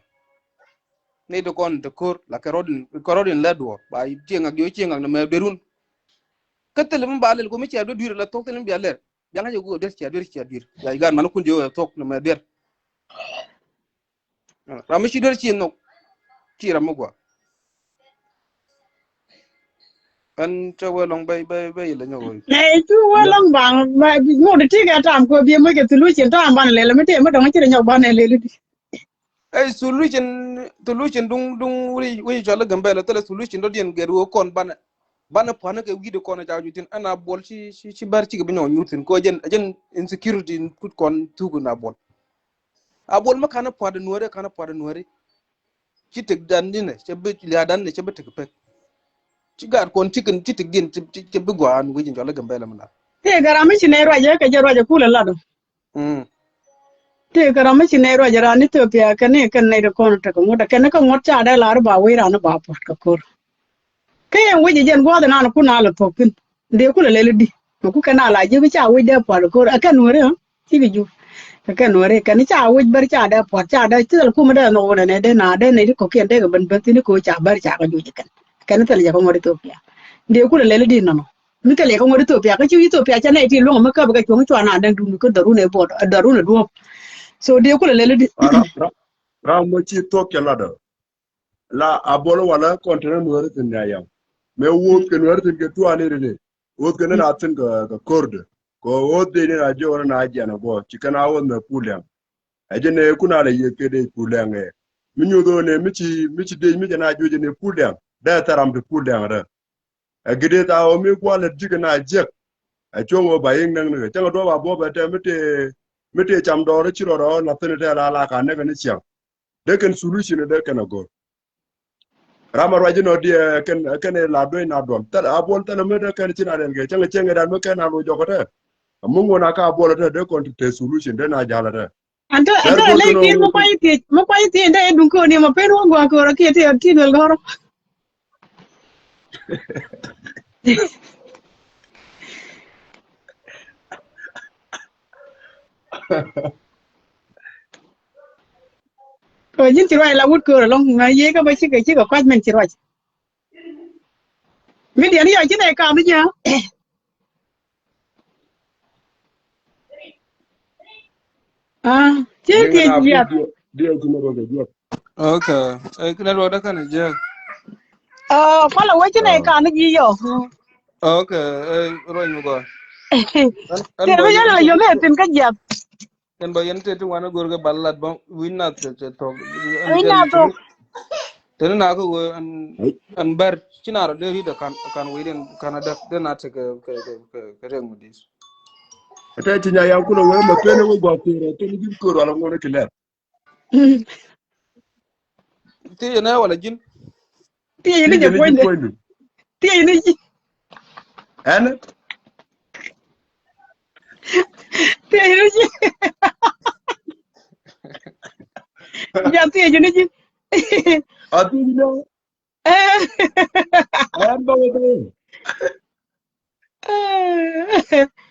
ne do kon de kor la ka rodin ledwo ba ci ngak yo ci ngak na me berun ka tele mun ba le ko mi ci do dur la tok tele bi aler ya nga go des ci dur ya gan man ku je tok na me der rami ci dur ci no ci ram go an cha wa long bay la nyoy này chú qua lăng bằng mà ngô được chiếc cái trạm của bia mới cái tụi chuyện trạm bằng này là mấy tiền mới đồng chỉ là nhọc bằng này lên đi ay solution dung wi jala gambe la tele solution do dien geru kon bana pana ke wido kon ta jutin ana bol ci bar ci bi ñoo ñutin ko jen insecurity kut kon tugu na bol a bol ma kana pada nuore ci tek dan dine ci be la dan ne ci be tek pek ci gar kon ci kan ci tek din ci be gwan wi jala gambe la mana thế cái làm gì này rồi giờ cái giờ rồi cũ là lado thế cái làm gì này rồi giờ anh ấy thì cái này được con được cũng được cái này có ngót cha đây là bảo vệ ra nó bảo phật cái cor cái em với dân qua thì nó cũng nào là thuộc kinh điều cũng là lấy đi mà cũng cái nào lại chứ với cha với đeo phật cor cái nuôi đấy chỉ ví dụ cái nuôi đấy cái này cha với bari cha đeo phật cha đây chứ là cũng mà đây nó này đây này có cái đây cái bên bên thì nó có cha bari cha cái gì cái này là giờ không có được điều cũng là lấy đi nó mi ka le ko ngori Ethiopia ka chi Ethiopia cha ne ti lo ma ka ba ka chung chwa na dang du ko daru ne bod daru ne do so de ko le di ra mo chi to ke la abolo wala kontra nuer tin ya yam me wo ke nuer tin ke tu ani re wo ke na tin ka korde ko wo de ne na jo na ja na bo chi kana wo me pulyang aje ne kuna le ye ke de pulyang e mi nyu do ne mi chi de mi na jo ne pulyang da taram de pulyang ra agide ta o mi kwa le diga na je a chongo ba yin nang ne chang do ba bo ba te mi te cham do re chi ro na tin te la ka ne ne chiang de ken solution de ken go ramar waji no die ken la do na do ta abol ta me de ken china den ge chang cheng dan me ken na lo jogote mungo na ka abol de kon te solution de na jala de anta le ki mo kwa ti nda e dun ko ni ma pe no gwa ko ra ki ti no goro ko jin ti roi la wut ko long na ye ka ba chi ka kwa men ti roi mi dia ni ya chi ne ka mi ja chi ti ya dia kuma ro de dia Okay. Kena ro da kan je. kwa la wa chi ne ka ni ji yo Okay. Ro ni go. An te ba ba ya yen la te yo le tin ka ja an ba yen te tu wana gor ga ballat ba winna te to an ai an na to ten na ko an bar cinaro de ri da kan widen Canada de na te ke rengu dis. ta ti nya yan kuna we ma pe ne wo go te re te ni ko ro la ngone kile Ti na wala jin. ti ti ni je je ni point ko ni ti ni ji en ti ni ji ja ti ni ji ati ni no an ba wo de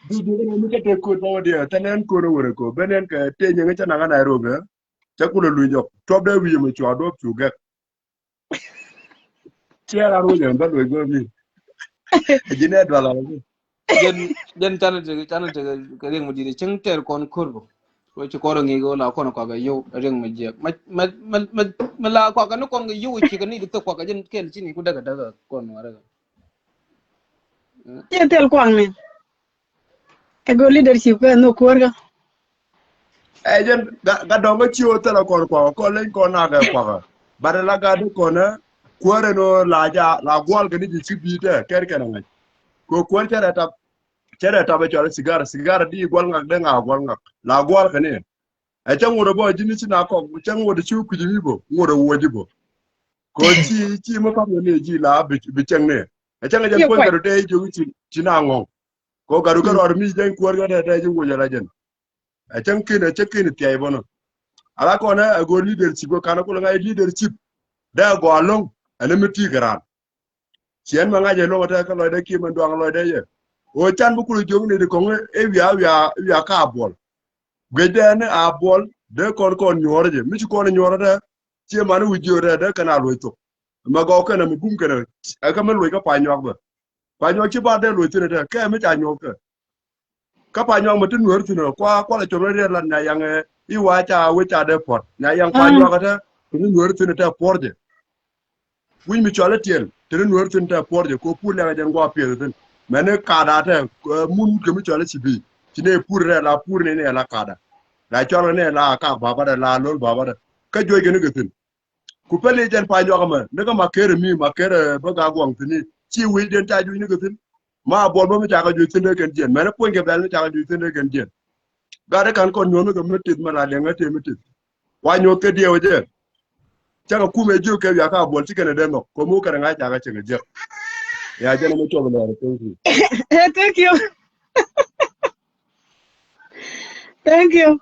du du ne mi ke te ko ba wo de tanen ko ro wore ko benen ka te nye cha na Nairobi cha ku lu jo top de wi mi chwa do chu ge che ra ro je ba do go mi ji ne do la Jen chana te ke rengu dis ceng ter kon kurbo. Ko ci ko ngi go la ko ko ga yo reng ma je ma la ko ga no ko ngi yo ci ga ni to ko ga jen kel ci ni ku daga kon wara. je tel kwang ni e go leadership ka no ko ga ejen ga dongo chiwo tela kon ko len ko na ga kwa bare la ga de ko na kwore no la gwal ga ni ci bi de ker ker ngai ko kwon tere ta be chore sigara di gwal ngak de nga gwal ngak la gwal ga ni e chan wo bo jini ci na ko chan wo de ci ku ji bo wo de wo ji bo ko ci mo kam ni ji la bi chen ne e chan ga ye ko kwai ga de ji ci na ngong ko ga ru ga mi den kwor ga de ji wo ja la jen e chan kin ti ai bono ala ko na go leadership ko kana ko ngai leadership da go along ana miti garan chien ma ngaje lo ta ka lo de ki man do lo de ye o chan bu ku jong ne de ko e wi ka bol gede ne a bol de kon nyore mi ko ne nyore da chi ma ne wi jore da kana lo to ma go kana mi gum kana a ka man lo ka pa nyok ba pa nyok chi ba de lo tine da ka mi ta nyok ka pa nyok ma tin wor tine kwa la choro de la na yang I wa cha we cha de pot na yang pa nyok ta tin wor tine ta porje wi mi chola tiel tin wor tine ta porje ko pu la jan go pe tin mene ka da ta mun ke mi chola ci bi ci ne pour la pour ne la ka da la chola ne la ka baba da la lol baba da ka joy gene gatin ku pele jan pa nyok ma ne ka ma kere ba ga gwang tini ci wi den ta ju ne gatin ma bol ba mi ta ka ju tin de ken jen mene point ke bel mi ta ka ju tin de ken jen ga de kan kon nyono ga metit ma la le ngate metit wa nyo ke die oje cha ka ku me ju ke ya ka bol ti ken de no ko mu ka nga ta ka chen je ya je no mo to ba thank you thank you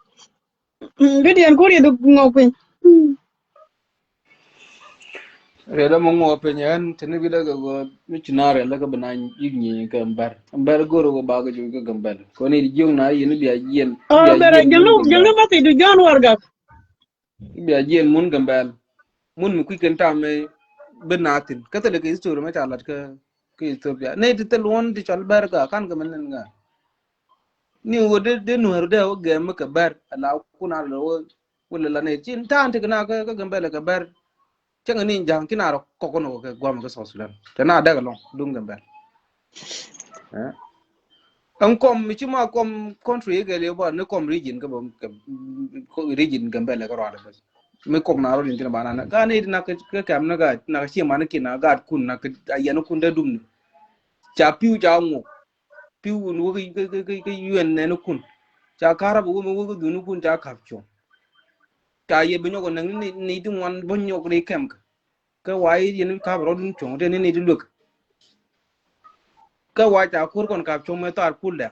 good yan ko ri du ngopin Reda mo ngo pe nyan tene bi daga go mi cinare la ga bana yigni ka ambar goro go baga ju ga gambal ko ni jong na yin bi ajen bere mun jelu gambal ba ti du jon warga bi ajen mun gambal mun mi ku ken ta me benatin ka tele ke histori ma talat ka ke Ethiopia ne ti tel won ti chal ber ka kan ga men nga ni wo de nuer de wo ge me ka ber ala kuna lo wala la ne chin tan ti na ka gambele ka ber changa ni jang kina ro ko ko no ke gwam ga so sudan ta na daga long dum gambele eh ang kom mi chima kom country ke le ba ne kom region ka bom ko region gambele ka ro da me kom na ro ni tina bana na ga ne na ka kam na ga na ka chima na kina ga kun na ka ayana kun da dum cha piu cha ngo piu nu cái yuen ne no kun cha kara bu mo go du nu kun cha kap cho cha ye bi no ko nang ni tu wan bon yo ko kem ka wai yin ka ro dun chong de ni du luk ka wa cha kur kon kap cho me tar kul da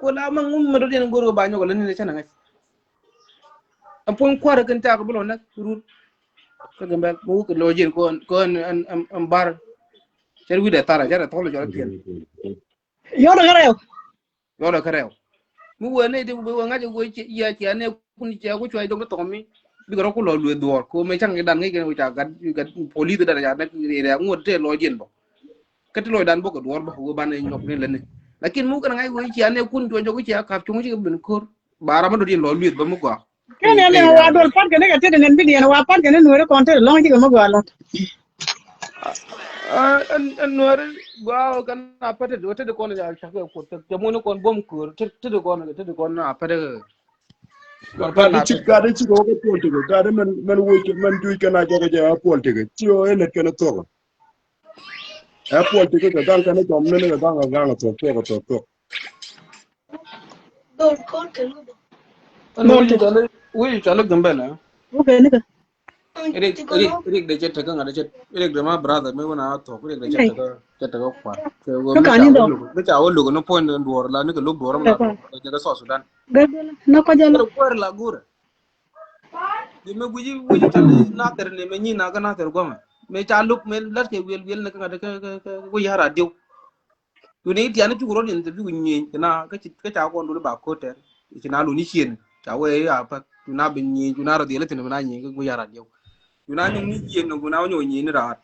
ko la ma ngum me do den goro ba nyo ko ni cha na ngai am pon kwara kan ta ko bulo na ru ka gambel bu ko lo jin ko an bar cher wi de tara jara to lo jara tien yo da gareo yo da kareo mu wone de bu ngaje go ya ti ane kun ti ko choi dong to mi bi ko ko lo lu dor ko me chang dan ngai ke cha gad police da ya nak re ngot te lo jin bo kat lo dan bo ko dor bo ban e nyok ne len lakin mu kan ngai go ti ane kun jo ko ti ka chung ci ben ko bara ma do din lo lu ba mu ko kene ne wa dol pat kene ka tede nen bi ne wa pat kene nuer kon te long ti mo gala an nuer gwa kan apate do te ko na cha ko te mo no kon bom ko te ko na apate ga de ci ko ko politique ga de man wo ci man duy kana jogo je politique ci o ene kana to politique ga dan kana dom ne ga ga to Dor kon kenu. wi chalo gambela okay ne ka Erik de jet ka ngada jet Erik de ma brother me wona to Erik de jet ka kwa go ka ni do me cha wo lugo no point ndor la ni ko lug dor ma de ga so sudan gagala na ko jalo ko la gura di me buji tali na ter ne me ni na ga na ter goma me cha luk me lat ke wel na ka ngada ka go yara dio tu ni ti ana tu ro ni tu ni na ka cha ko ndu ba ko ter ti na lu ni chien cha we ya pa tu na bin ni tu na ro di le tin na ni go yara dio Yuna ni yen no guna nyo ni ni ra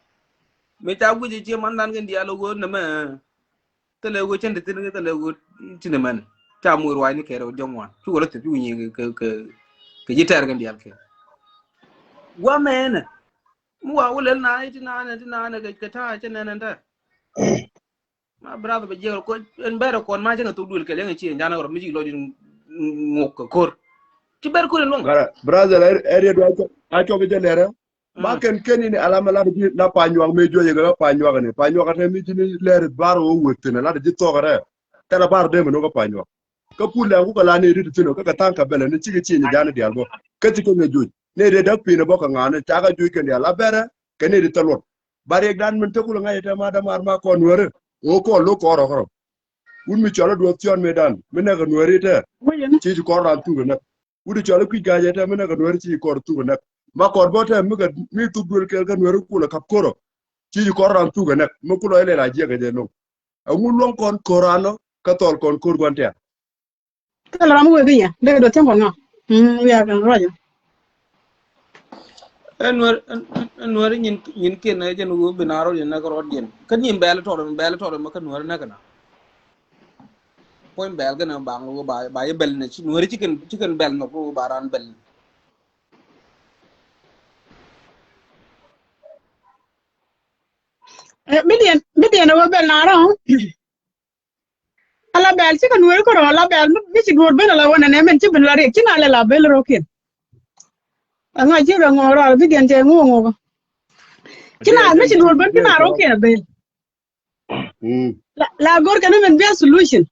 me ta gu je man dan gen dialogo na ma tele go chen de tin tele go tin man ta mu ro ni ke ro jongwa tu go te tu ni ke jitar gen dial ke wa men mu wa wala na ti na ke ta chen na ta ma brother be je ko en bere kon ma chen tu dul ke le ngi jana ro mi ji lo din ngok kor ti ber ko non brother area do a ko be lere ma ken ni alama la di la pañwa me joye ga pañwa ne pañwa ta mi ni lere baro o wotene la di to gare ta la bar de mo ko pañwa ka pula ku ka la ne di tino ka tanka bele ne ci ni jana di albo ka ci ko me joy ne de dak pina boka ngane ta ga joy ken ya la bere ke ne di talot bare dan men tekul ngai ta ma da mar ma ko nuere o ko lo ko ro un mi chala do tion me dan me ne ga nuere te ci ko ran tu ne udi chala ku ga je ta me ne ga nuere ci ko tu ne ma kor bote mi tu dul kel kan weru kula kap koro ci ko ran tu ga nek ma kulo ele la je ga je no ngu lon kon korano ka tol kon kur gonte kala ramu we binya de do tempo no ya kan rojo enwar nyin ken na jen go binaro jen na ko jen kan yin bele to ma kan nwar na kana point bel ga na bang go ba ye bel ne ci nwar chicken bel no ko baran bel midian wa bel na ro ala bel ci kan nuer ko ala bel mi ci gor ben la wona ne men ci ben la rek ci na la bel ro ken nga ci ro ngoro bi gen te ngo ci na mi ci gor ben ci na ro ken bel la gor kan men be solution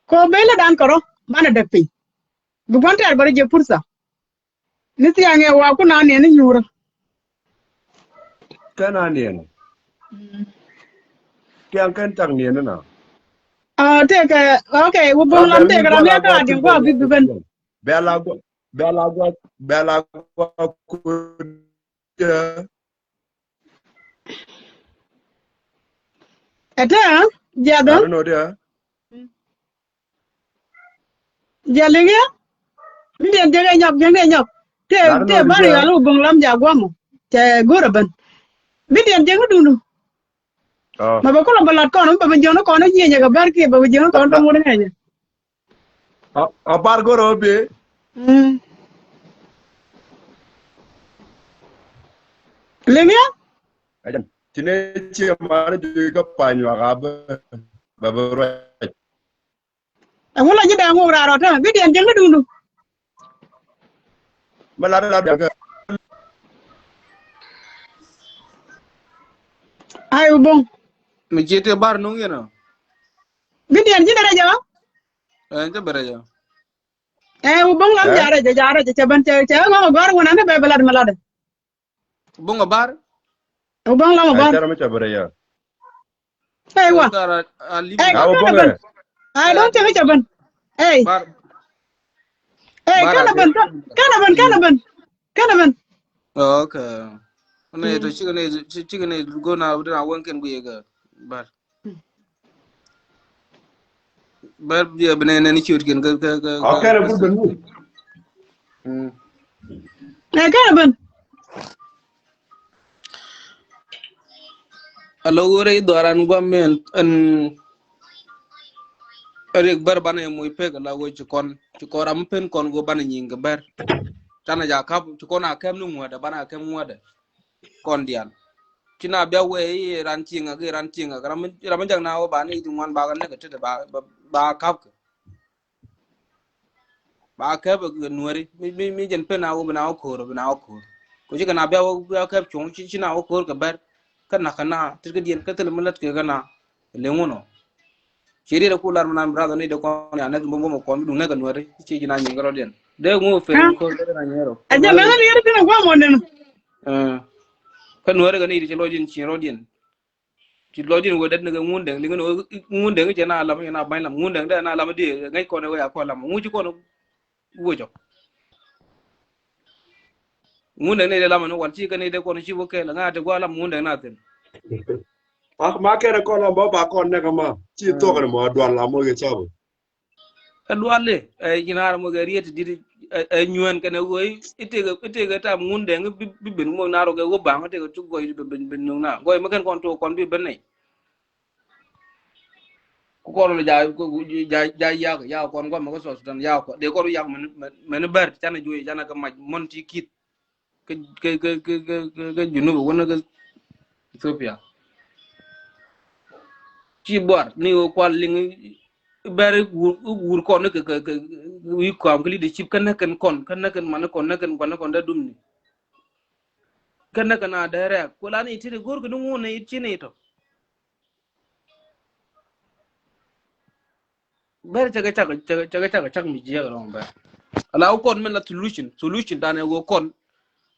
ko bel dan ko ro mana depi bu gontar bare je pursa ni ti ange wa ku na ne ni nyura kana ne kyan kan tang ne na te ka okay wo bon lam te ka ram ya ka din ko bi ben bela go ku eta jado no dia jalinga midian jenge nyok te bari ya lu bon lam ja gwamo te goraban biết điện chứ có đủ mà bà có làm bà lọt con bà bây giờ nó còn nó gì nhỉ gặp bác kia bà bây giờ nó còn trong mua đấy này nhỉ Apar go robe. lên nhá Ajan. Tine chi ma ne ju ka panyo ga ba rồi. ông là như đang ngồi ra rồi biết điện chứ có đủ Mà la ga. ai bông mi jete bar no ngena biết điện chứ đây giờ ente bereja bông lắm giờ cho bên chơi ngon gói quần áo nó bé mà lad bunga bar bông lắm Ai gói tara mace bare ya. ai wa tara ali Na wo bonga. ai don't take cho bên bar cái nào bên okay ne to chigane go na udana wanken go yega bar dia benen ni ciut gen ga Okay na burban mu. cái nào bên alo ore doran gomen an rek bar bana moy pega la wo ci koram pen kon go bana nyinga bar tana ja kap ci kona kem nu ngoda bana kem ngoda kon dian cina bia we rancinga ram jang na wo bani tu man ba ne ke ba kap ba kap nuari mi jen pen na wo bana ko ko ji kana bia wo kap chung ci na wo ko ka bar kana tir ke dien ka tel malat ke kana le ngono ciri da kular man brother ni de ko ya ne mo mo ko du ne ka nuari ci jina ni ngaro den de ngo fe ko de na nyero aja me ngi yar tino gwa mo den kan nuari ga ni ci lodin ci rodin ci lodin wo dat nga ngunde li nga ngunde nga na lam na bay lam ngunde da na lam di ngay ko ne ya ko lam mu ci ko no wo jo ngunde ne de lam no wan ci ka ne de ko no ci bo ke la nga de gwa lam ngunde na ten Ma kere ko na ba kon ne kama. Ci to ko mo dwan la mo ge chabu. adwale ay ginar mo ga rieti di ay nyuen ka ne woy itega ta ngunde nga bi ben mo na ro ga go ba nga te ko tu goy ben na goy ma kan kon to kon bi ben ne ko lo ja ya kon ko ma ko so tan ya ko de ko ru yak men ber tan joy jana ka maj monti kit ke junu wona ga Ethiopia ci bor ni ko ling ber gur ko ne ke wi ko am leadership kan man kon da dum ni kan na da re ko la ni tire gor ko ngu ne ci ne to ber caga mi jiya ron ba ala ko men la solution dane go kon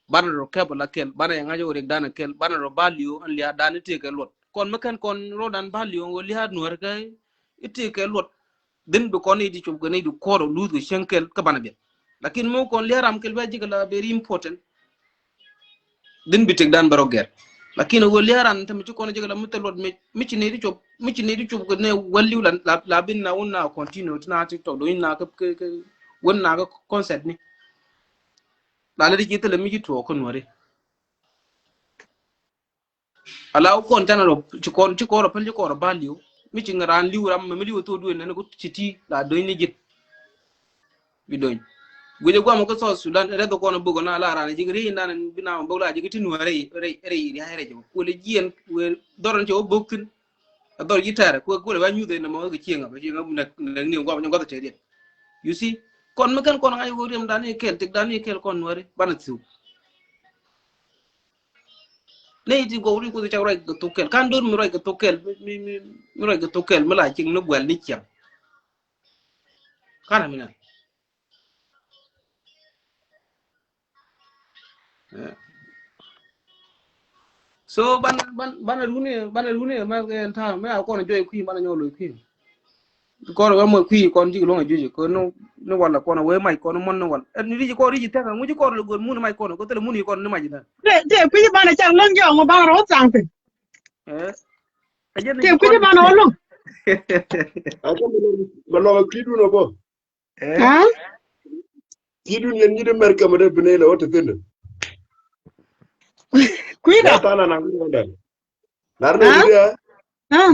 bana ro kebo la kel bana nga jo rek dana kel bana ro balio an liya dane te ke lot kon makan kon ro dan balio go liya nuar kay ite ke lot den be kon idi chub gane du koro ludu shenkel ka bana be lakin mo kon liya ram kel ba jigala very important den bi tek dan baro ger lakin go liya ran tam ci kon jigala mutalot mi ci ne di chub gane walliw la bin na wonna continue tna tiktok do inna ka wonna ka concept ni la di jitale mi ci to kon wari ala kon tan ro ci ko ro pel ko ro baliw mi ci ngaran liwram mi liw to do ne ko ci la do ni jit bi doñ guje gwa mo ko so sudan re do ko no bugo na la ran jigri nan bina mo la jigiti no re ya re jo ko le jien we doron ci o boktin dor gitare ko le ba nyude na mo ga cienga ba cienga na ni ngwa ko te de you see kon ma kan kon ay wo rem dani kel tek dani kel kon wari bana tiu ne ti go ri ko te chawra ga to kel kan dor mi roy ga to kel mi roy ga to kel mala cing no gwel ni ciam kana mina so bana lune ma ga ta ma ko no joy kui bana nyolo kui ko ro mo kui kon ji lo ngi ko no wala ko no we mai ko no mon no wala ni ri ko ri ta mu ji ko ro go mu mai ko no ko tele mu ni ko no mai da de kui bana chang long yo mo ba ro sang te de kui bana o long Ako lo kidu no bo. ha Kidu yen ni de merka ma de bene la wote tende. Cuida. Ya tana nang nda. Larne Ah? dia. Ah.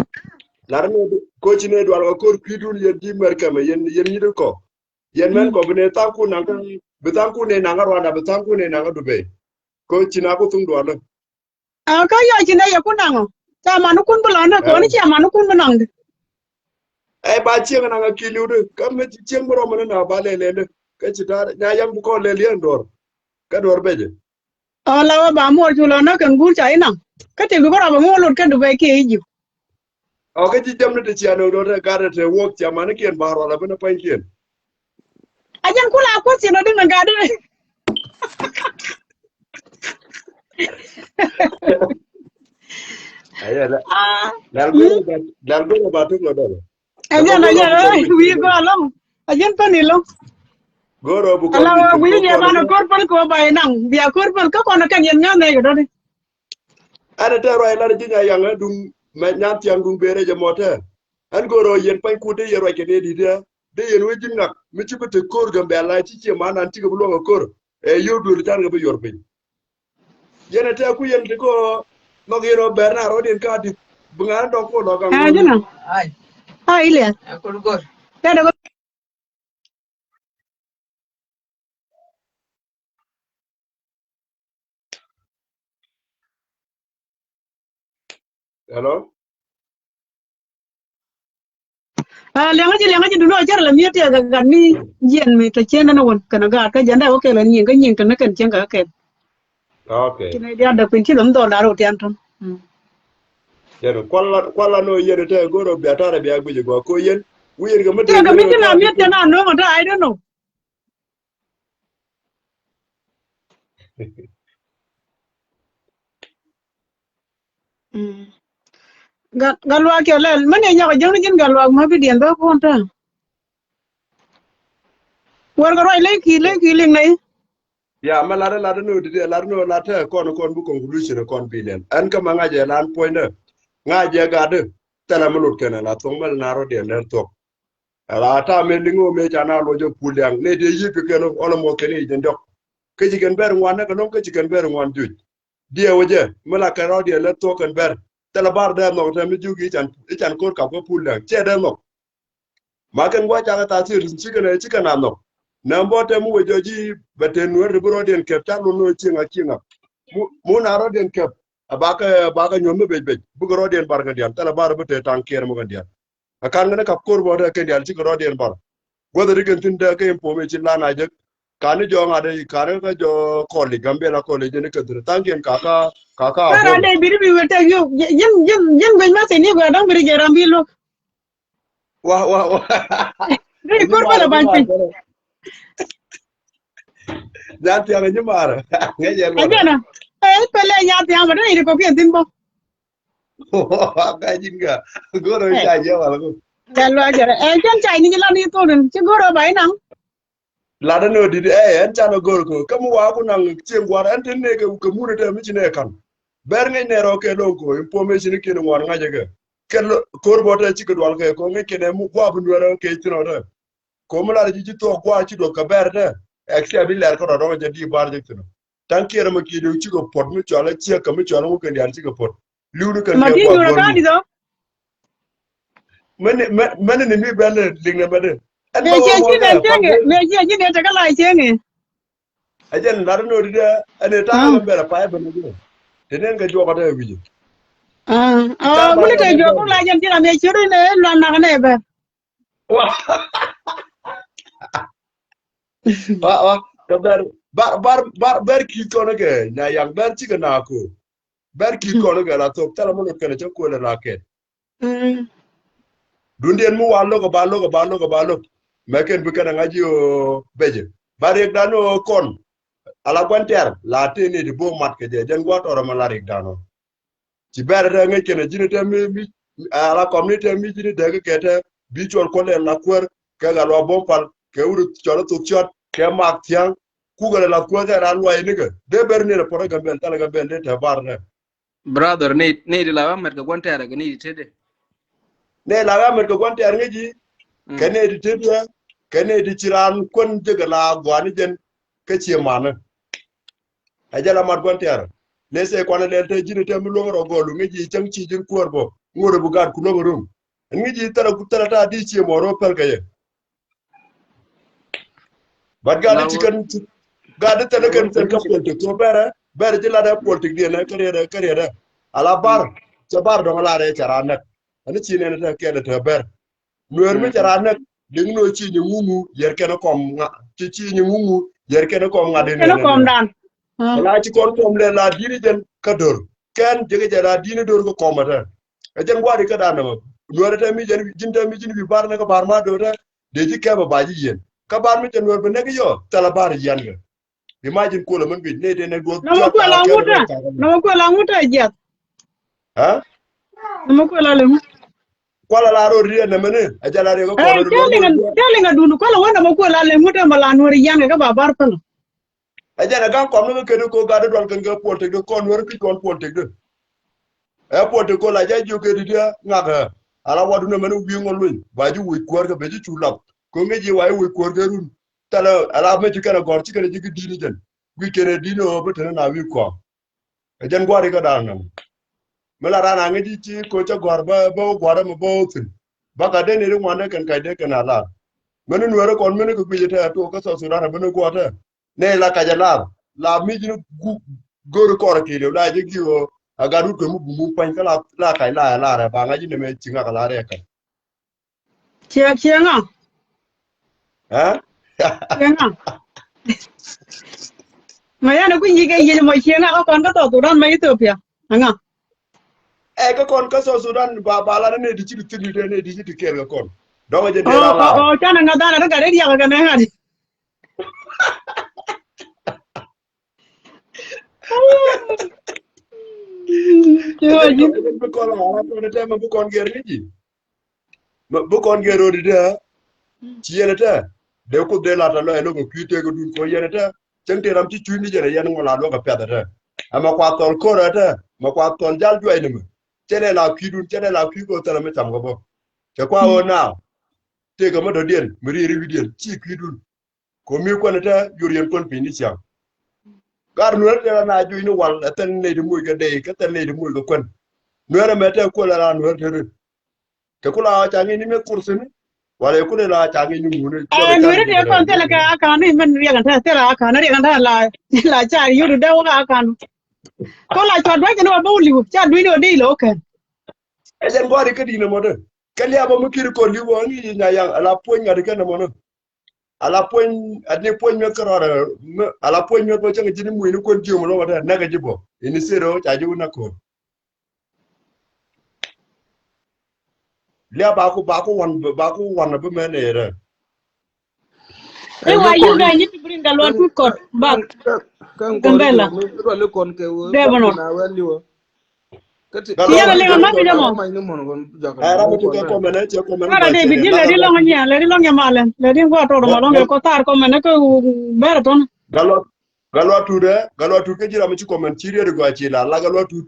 Larne ko chine do al ko kidun yen di merkame yen yidu ko. Yen men ko bene tanku nang betanku ne nang Rwanda betanku ne nang Dubai. Ko china ko tung do ala. À cái giờ chị này giờ cũng đang cha mà nó cũng bự lớn có nó cha mà nó cũng bự lớn Ba chieng nang kilu de kam me chieng bro man na ba le ka chita nya yam ko le lien dor. Ka dor beje. là bà mua chú là nó cần bút cháy nè cái tiền của bà mua luôn cái đồ về kia gì O ka ji jam ne te chiano do ka te wok chama ne kien baro la bene pa kien. à dân cũng là có gì nó đừng gà đấy Aya la. à Lalgo ba tu lo do. à dân ơi quý có lắm à dân có nhiều lắm Goro bu à ko là quý nhà bà nó có phần của bài nặng bia có phần có con nó cần nhận nhau này cái đó đi Ada te roi la ji nya yang dum me nyam tiang dum bere je mote. An goro yen pan ku te yero ke de de yen we jin nak mi ci bete kor ga be la ci ma nan ci ga bu lo kor e yodur tan ga bu yor pe. Yen te ku yen de ko no gero berna ro den ka di bu ngan do ko lo ga à dân nào ai liền đây là Hello. à liền cái gì đúng rồi chắc là miết thì gần đi diện mình tới trên nó còn cần nó gạt cái dân đây ok là nhìn cái nhìn cần nó cần trên cả cái Okay. này đi ăn được pin chỉ lắm đồ đá đồ tiền thôi Yen kwala no yen te goro be atare be agbe go ko yen wi ga mate Thế cái mình no chỉ ta làm di. biết thế nào nữa mà ai đó đâu. Galwa kiểu là mấy này nhau cái giống như galwa mà bị điện đó con ta. Vừa cái lấy kỳ liền này. Ya ma la no de la no la te kon bu conclusion kon bilen an ka ma ngaje lan point ngaje ga de tala mulut kene la to mal na ro de ler to ala ta me lingo me jana lo jo pulyang ne de yipi kene olo mo kene je ndok ke ji ken ber ngwan ka non ke ji ken ber ngwan ju die woje mala ka ro de ler to ken ber tala bar de no te mi ju gi chan ko ka ko pulyang che de no ma ken gwa ja ta sir ci kana no na mbote mu wejoji beten wer bro den kep talo no chinga mu na ro den kep abaka nyome bej bu ro den barga dian tala bar bete tanker mo gandian akan ngene kap kor bo de ken dial ci ro den bar godo digen tin de ke po me ci lana je kan jo ngade kan ka jo koli gambe la koli je ne ke tanken kaka Para abon de biri bi wete yo yen ben ma se ni gwa dang biri geram bi lo. wa Ri kor bala ban pin. dan ti anga nyumara ngeje lo Ajana. Pele ya ti ama ni ko pin tin bo. ka jinga goro cha je wala ko Galwa jara jan chai ni la ni to den ci goro bai nang. lada no didi en chano gor ko kamu wa ku nang chiem war en ten ne ke mu ne te mi chine kan ber ngai ne ro ke lo ko information ke no war ngaje ke kel kor bote ci ko wal ke ko ngai ke ne mu kwa bu ndoro ke tino de ko mu la ji to kwa ci do ka ber de extra bi ler ko do je di bar je tino tan ke ma ki do ci ko pot mu chala ci ka mu chala mu ke ndian ci ko pot liu kan Ma ke tin kwa yo gor ka mu di do. men ni mi ben linga bade en Me ba che wa mo ji ne ga pa tenge me che ji ne ta kala chenge. ajen lar no dida ane tanga ga bera pa ba no tenen ga jogo da wiji ta ba Muli ga te ber jo ba ko la jan ti la me chiru ne lo na ne be. wa ga ber ki ko na ga na yang ber ci ga na ko ber ki ko na ga la to tala mo ko ne ko la ke dundien mu wallo ko ballo meken bu kana ngaji o beje bare dano kon ala gwanter la tene di bo mat ke je den gwa to ma la rik dano ci bere da ngai kene jini te mi ala community mi jini de ke te bi chol ko le la kwer ke ga lo bon pal ke uru cholo to chot ke mak tiang ku ga la kwer da ran wa ni ke de ber ni le poro ga bel tala ga bel de te bar ne brother ne di la mer ga gonta ga ni tede ne la ga mer ko gwanter ngai ji ke ne di te dia ke ne di ciran kon de ga la gwani den ke ci mana ajala mat gwanter le se kwana le te jini te mi lo ro go lu ngi ji chang chi jin kuor bo ngoro bu gad ku lo rum ngi ji tara ku tara ta di chi mo ro pel kaye bad gad ci kan gad te le kan ten ka politique to bere ji la da politique de na kare ala bar ca bar do la re cara nak ani ci ne ta ke ta ber nuer mi cara nak ding no ci ni ngumu yer ken kom nga ci ni ngumu yer ken kom nga de Kena kom dan. la ci kon kom le la diri den ka dor ken jege jara dini dor ko komata e jen wadi ka dana nuer ta mi jen jinta mi jin bi bar na ka bar ma do ta de ji ke ba baji yen ka bar mi ten nuer be ne yo tala bar yan ga imagine ko la man bi ne de ne go Nama ko la nguta jet. ha Nama ko la lemu. kwala la ro ri ne mene a jala re ko Eh, jalinga dunu ko la wanda ma ko la lemu te malanuri yanga ka babar pala. a jana gan kom no ke ko ga do kan ga porte do kon wer ki kon porte do e porte ko la ja jo ke dia ngaga ala wadu ne mene wi ngol wi ba ju wi ko ga be ju chulap ko nge ji wa wi ko ga run tala ala me ju kana gor ci kana ji dini den wi kene dino be tan na wi ko e jan gwari ka dan nam mala rana nge ji ci ko ca gor ba gwara mo bo tin ba ga de ne ri ngwane kan kai de kana la mene nuere kon mene ko bi ta to ka so surana mene ko ta ne la ka jala la mi jinu gor ko ra ki la je gi o aga du ko mu pan ka la kai la ra ba nga ji ne me cinga ka la re ka Chianga. ha Chianga. Maya na kunyi ke yele mo chianga ka kon ka to turan ma Ethiopia. Anga. e ka kon ka so sudan ba la ne di ci ti ne di ci ker ga kon do ma je de la Oh, kana ngada na ka re dia ka na ngadi. bu kon la ko ne te ma bu kon ger ni ji bu kon ger o di de ci yene ta de ko de la ta lo e lo ko kite ko dun ko yene ta cengte ram ci cuuni jere yen ngola lo ka peda ta ama kwa tol ko ra ta ma kwa tol jal joy ni ma cene la kidun cene la ki ko tala me tam go bo ke kwa o na te ga ma do den mi ri vidien ci kidun ko mi ko ne ta yurien kon pini cia gar nu ra na ju ni wal tan ne di muy ga de ka tan ne di muy ga kon nu ra me ta ko la nu ra ke kula cha ngi ni me kursi ni wala ko la cha ngi ni mu ne Eh, nuere de kon tele ka akanu men riya kan ta tela akanu riya kan ta la cha yuru de wa akanu. Ko la cha dwa no ba wuli cha dwi no de lo kan. e sen gwari ka dina mo de kali aba mu kiri ko li wo ni nya yang ala poñ ngade ken mo no ala poñ adne poñ me karara ala poñ me bo changa jini mu ni kon tiyo mo lo wada naga jibo ini sero cha ju na ko le ba ko wan ba me ne re Eh, why you guys need to bring the Lord to court back? kan ko Gambela. ro le kon ke wo Devano. na wali wo kati Iya le ngam ma bi demo. ma ni mon gon jaka ara mo to ko me ne che ko me Kara de bi le di lo nya le di lo nya malen. Le di ko to ma lo ko tar ko men ko beraton. galwa tu ke jira mi ci ko men ci re go ci la galwa tu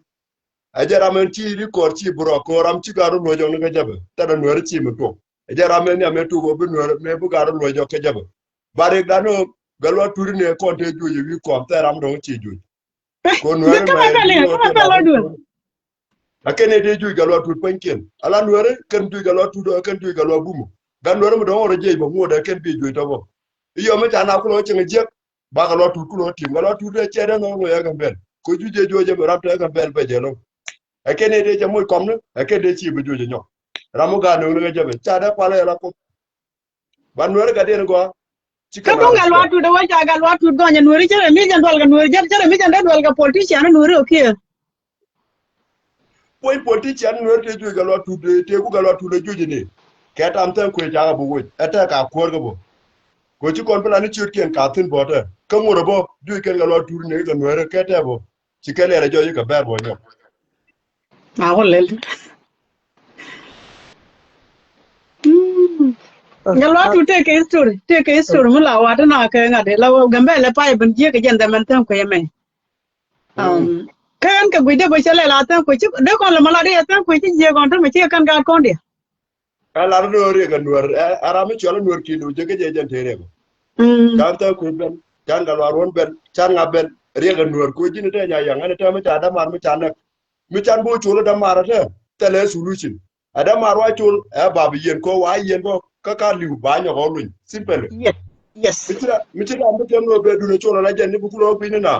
ajara men ci ri ko ci bro ko ram ci garu lo jo nga jabe ta da no ci mi to ajara men ya me tu go bi no me bu garu lo jo ke jabe bare dano galwa tu ne ko te joji wi ko ta ram do ci joji ko no re ma akene de joji galwa tu panken ala no re kan tu galwa tu do kan tu galwa bumu gan no re mo do ro je ba mo da ken bi joji to bo iyo me ta na ko lo ci nga je ba galwa tu ko tim galwa tu de che de no ya gambel ko juje joje ba rabta gambel be je no akene de jamoy komne akene ci be joje ñok ramu ga no nga jabe ca da pala la ko ban no ga de go ci ka ko gal watu de waja gal watu do nya nuri jere mi jan dol ga nuri jere mi jan dol ga politician nuri okay poy politician no te joje gal watu de te ku gal watu de joje ne ke tam tan ko ja ga bo wo ata ka ko ga bo ko ci kon plan ci ken ka tin bo ta ka ngoro bo du ken gal watu ne ga no re ke te bo ci ke le joje ka ber bo ñok ma ko lel gal watu take history mu la wata na ka ngade la gambe le pa ben je ke jende man tan ko yemen kan ka guide bo chale la tan ko ci de kon la mala de tan ko ci je kon tan me ci kan ga kon de ala no re ga no ara mi ci ala no ki do je ke je jente re bo kan ta ko ben kan gal war won ben kan nga ben ria ga nuer ko jini te nya yang ane te me cha da mar me cha na me chan bo chulo da mar te le solution ada mar wa chul e ba bi yen ko wa yen ko ka liu ba nya ko lu simple yes mi ti da me chen no be du ne chulo la jen ni bu ko bi ni na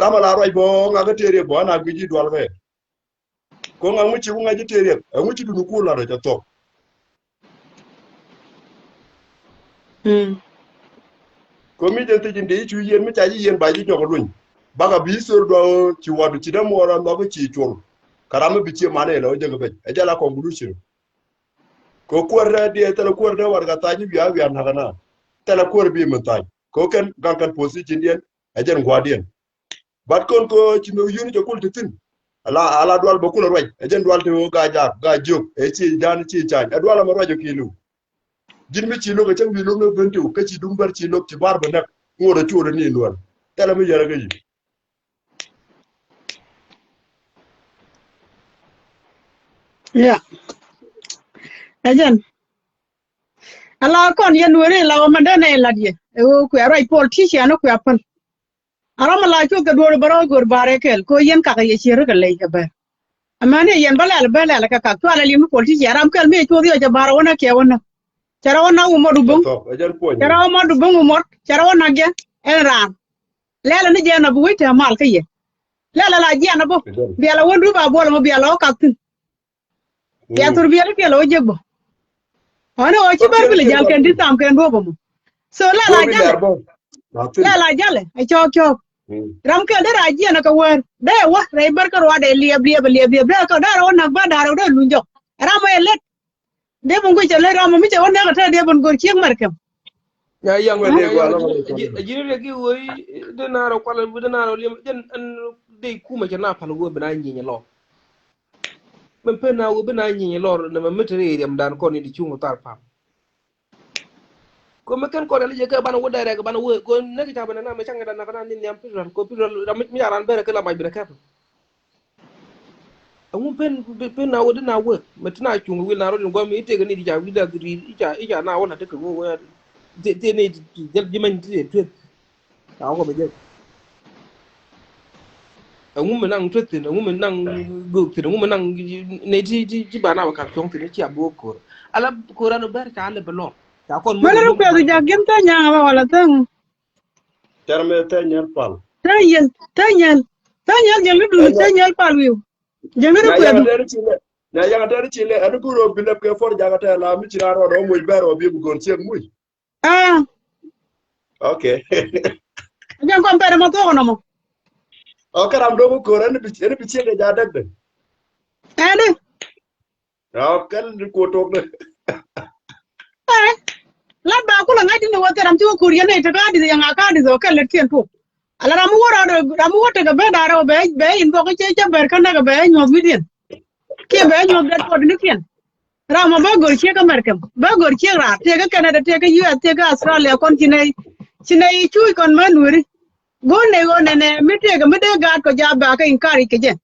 rama la roi bo nga ga tere bo na gi ji dwal be ko nga mu ci nga ji tere mu ci du ko la ra to ko mi je te jinde ci yen mi ta yi yen ba ji to ko luñ baga bi sur do ci wadu ci dem wora no ko ci chul karama bi ci mane la je be e jala ko bulution ko korra de tele korra war ga taji biya biya na kana tele kor bi mun tay ko ken gankan posi ci ndien e jen gwadien bat kon ko ci no yuni to kulti tin ala dwal ba kula roy e jen dwal to ga jaar ga jog e ci dan ci chan e dwal ma rojo kilu jin mi ci lo ga tan bi lo no bentu ka ci dumbar ci lo ci bar ba nak ngoro ci wona ni lol tele mi yara ga yi yeah ajan ala kon yen wore la o manda ne la die o ku ara politician ku apal ara mala chu ka do baro gor bare kel ko yen ka ye chiro ka le ka ba amane yen bala ka to ala limu politician ram kel me chu dio ja baro na ke wona chara wona u modu bung chara modu bung u mot chara wona ge en ram lela ni je na bu wite mal ka ye lela la je na bo biala wondu ba bolo mo biala o ka tin ya tur biala ke lo jebo ana o ci bar bile jal ken di tam ken bo mo so la la jale ai chok ram ke da raji na ka wer da wa rai bar ka ro da lieb da ka da ro na ba da ro da lunjo ram e let de bon go jale ram mi je wona ka ta de bon go chieng mar kam ya yang we ko ala jini le ki woy de na ro kwala de na ro liam den an de ku ma na pal go bina nyi lo men pe na go bina nyi lo na ma metere dem dan ko ni di chungu tar pam ko me ken ko dal je ka bana wo dare ka bana wo ko ne ki ta bana na me changa dan na kana ni nyam piral ko piral da mi yaran bere ka la mai bere ka amun pen na wo de na wo me tna chungu wi na ro go mi te ga ni di ja wi da gri ija na wona te ko wo te ne jel jiman te te ta ko be je amun me nang te amun me nang go te amun me nang ne ti bana wa ka chong te ne ti abo ko ala ko rano ber ka ale belo mala ru ko ja gem ta nya ba wala tan terme te nyel pal tanyel jeng du tanyel pal wi jeng ru ko na ya ga chile adu guro bilep ke for jaga ta la mi ci ro do moy bero bi bu gon ci muy okay jeng ko pere mo to no mo o karam do ko ren bi ci ga ja dag de ade kal ko tok de la ba ko la ngadi no wata ram ti ko riya ne ta ga di yang aka di zo kan le tien to ala ramu wota ga be daro be in bo ko che ber kan ga be nyod widien ke be nyod dat ko ni tien rama ba gor che ka merkem ba gor che ra te ga Canada te ga US te ga Australia kon chinai chui kon manuri go ne mi te ga ko ja ba ka in kari ke je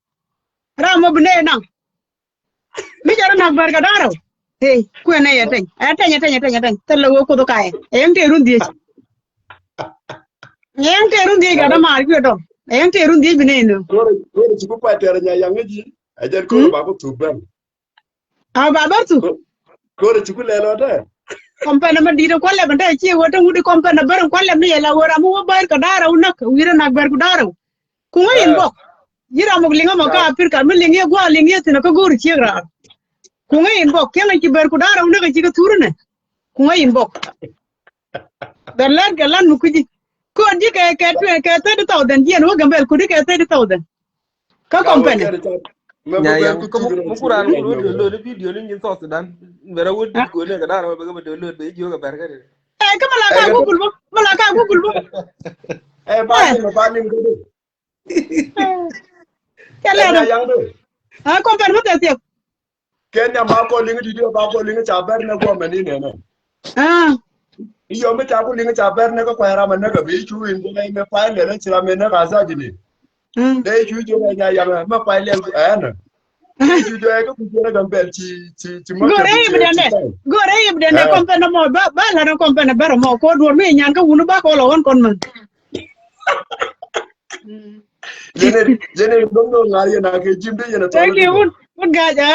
rama bne na mi jara na ber ga daro hey ku ne ya tan tella wo ko do kai em te run die ga da mar ko do em te run die bne no ko ci bu pa tere nya yang ji ajar ko ba ko tu ben ba tu ko ci ku le lo de kompana ma dira ko le bande ci wota wudi kompana bar ko le ni la wora mu bar ka dara unak wira nak bar ku dara ku ngayin bok jira mo linga mo ka apir ka mi lingi go lingi tin ko gor ci ra ku ngayin bok kenga ci bar ku dara unak ci ka turune ku ngayin bok dalan galan mu ku ji ko ji ka te de taw den jen wo gambel ku di ka te de taw den ka kompana ya yang ko mu kuran lo video ni nyin so dan bera wud ko ne ga dara ba ga do lo be jo ga berga de ka mala ka google bo ba ni ko de kala yang do kompana mo te Kenya ba ko linga di ba ko linga cha ber na ko mani ne na iyo me cha ko linga cha ber na ko kwara man na ga be chu in ko me fa le na chira me na ga sa ji ni de chu jo nya ya ma fa le na chu jo ga ku jo ga be ci mo gore ibdene kompana mo ba la na kompana ber mo ko do me nyan ka wunu ba ko lo won kon man yene longo ngari na ke jimde yene to thank you un gaja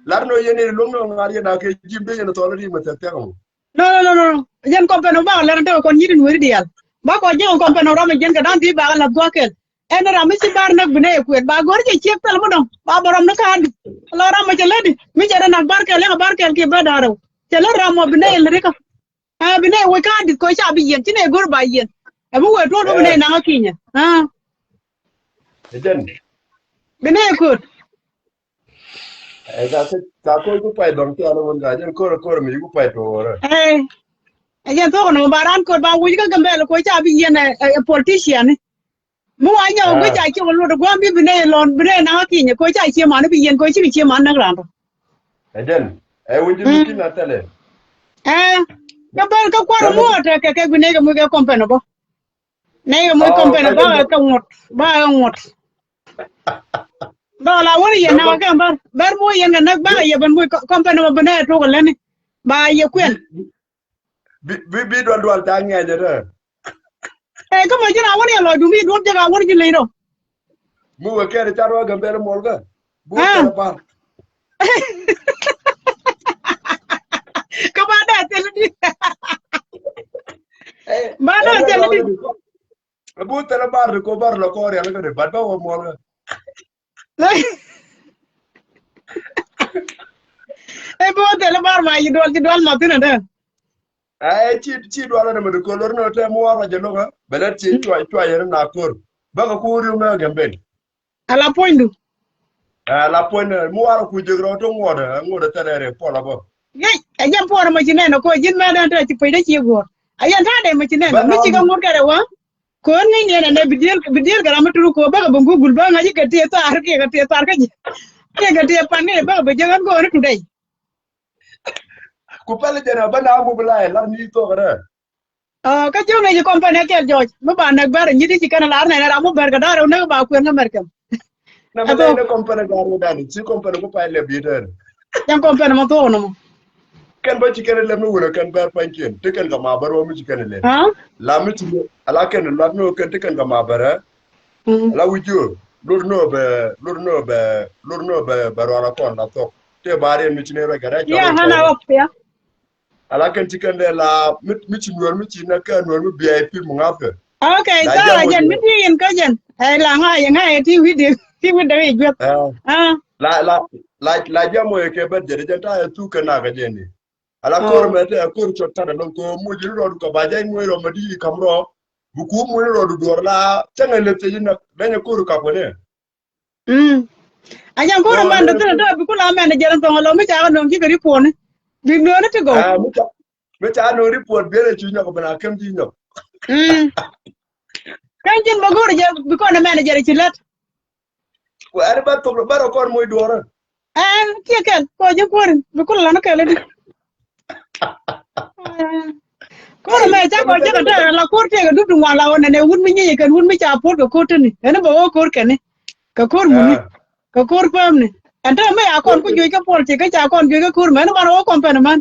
larno yene longo ngari na ke jimde yene to ri mata tero no yen company ba la nte ko nyiri wuri dial ba ko je company ro me jen ka dan ti ba la gwakel en ra mi si bar nak bine ku ba gor je chep tal mo dom ba borom na kan la ra ma jele di mi jere nak barkel ki ba daro jele ra mo bine el rika a bine we ka di ko cha bi yen tine gor ba yen e mu we to do bine na kinya ha jen bine ku ka ko pai dong to ano won ga jen ko mi ku pai to ora yen to no baran ko ba wi ka gambe ko cha bi yen politician mu anya go ja ki wo do gwambi bine lon bine na kinya ko cha chi ma na bi yen ko chi chi ma na ran jen wonji mi kin na tele ka bar ka kwaro mo ta ke bine ga mu ga company bo ne ga mu company ba ka ngot ba la woni yen na ga bar mo yen na ba ye ban mu company ba bine to ko leni ba ye kwen bi do ta ngeje de ka mo jira woni lo du mi do jaga woni ji leino mu we kere charo ga mbele molga bu ta par ka ba da tele di ba da tele di bu ta par ko bar lo ko re la ga ba wo molga bu tele bar ma yi dol ma tina de ci do ala de ko lor no te mo wa je no ga belet ci to yer na kor ba ko ri na gambe ala pointu la point mo wa ku je gro to ngoda tele pola bo yey ajam por ma ci neno ko jin ma dan ta ci pay da ci gor ayan ta de ma ci neno mi ci ga ngur kare wa ko ni ngene ne bidil gara ma turu ko ba ga gugul ba ngaji ka te tar ke ga te tar ka ji ke ga te pan ne ba ba jangan go ne tudai ku pele jena ba na bu bla la ni to gara ka jo ne ji company ke joj ma ba nak bar ni ci kana lar ne ra mo bar ga daro ne ba ku na merkam na ba ne company garu da ni ci company ko pele bi der jam company ma to no mo kan ba ci kene le no wona kan bar panken te kan ga ma baro mi ci kene le la mi ci ala ken la no kan te kan ga ma bara la wujo lur no be baro ala kon la to te bare mi ci ne ra gara ya hana op ya ala kan ci kan la mi ci nor mi ci na kan nor mi VIP mu ngafe okay ta jen mi tin ka jen la nga ti video e jwet la jamo e ke bedde de ta tu kana ga jeni ala kor mete kor chotta de ko mo jiru ro ko bajay mo ro madi kamro bu ku mo ro do la tanga le te na benya kor ka ko ne ajan ko man do to bi kula men jeran to lo mi ta no ki gari pon bi no na te go mi ta no report bere chu nya ko bana kam di no kan jin ba gor je bi ko na men jere ci let ko ar ba to ba ro ko mo do ra ki kan ko je ko bi kula na kala di ko me ta ko je ka ta la ko te ga du wala wona ne wun mi nyi kan wun mi cha por ko ko tani ene ba o ko ke ne ka kor mu ni ka kor pam ni anta me akon ku joy ka por ti ka cha kon joy ka kur men man o company man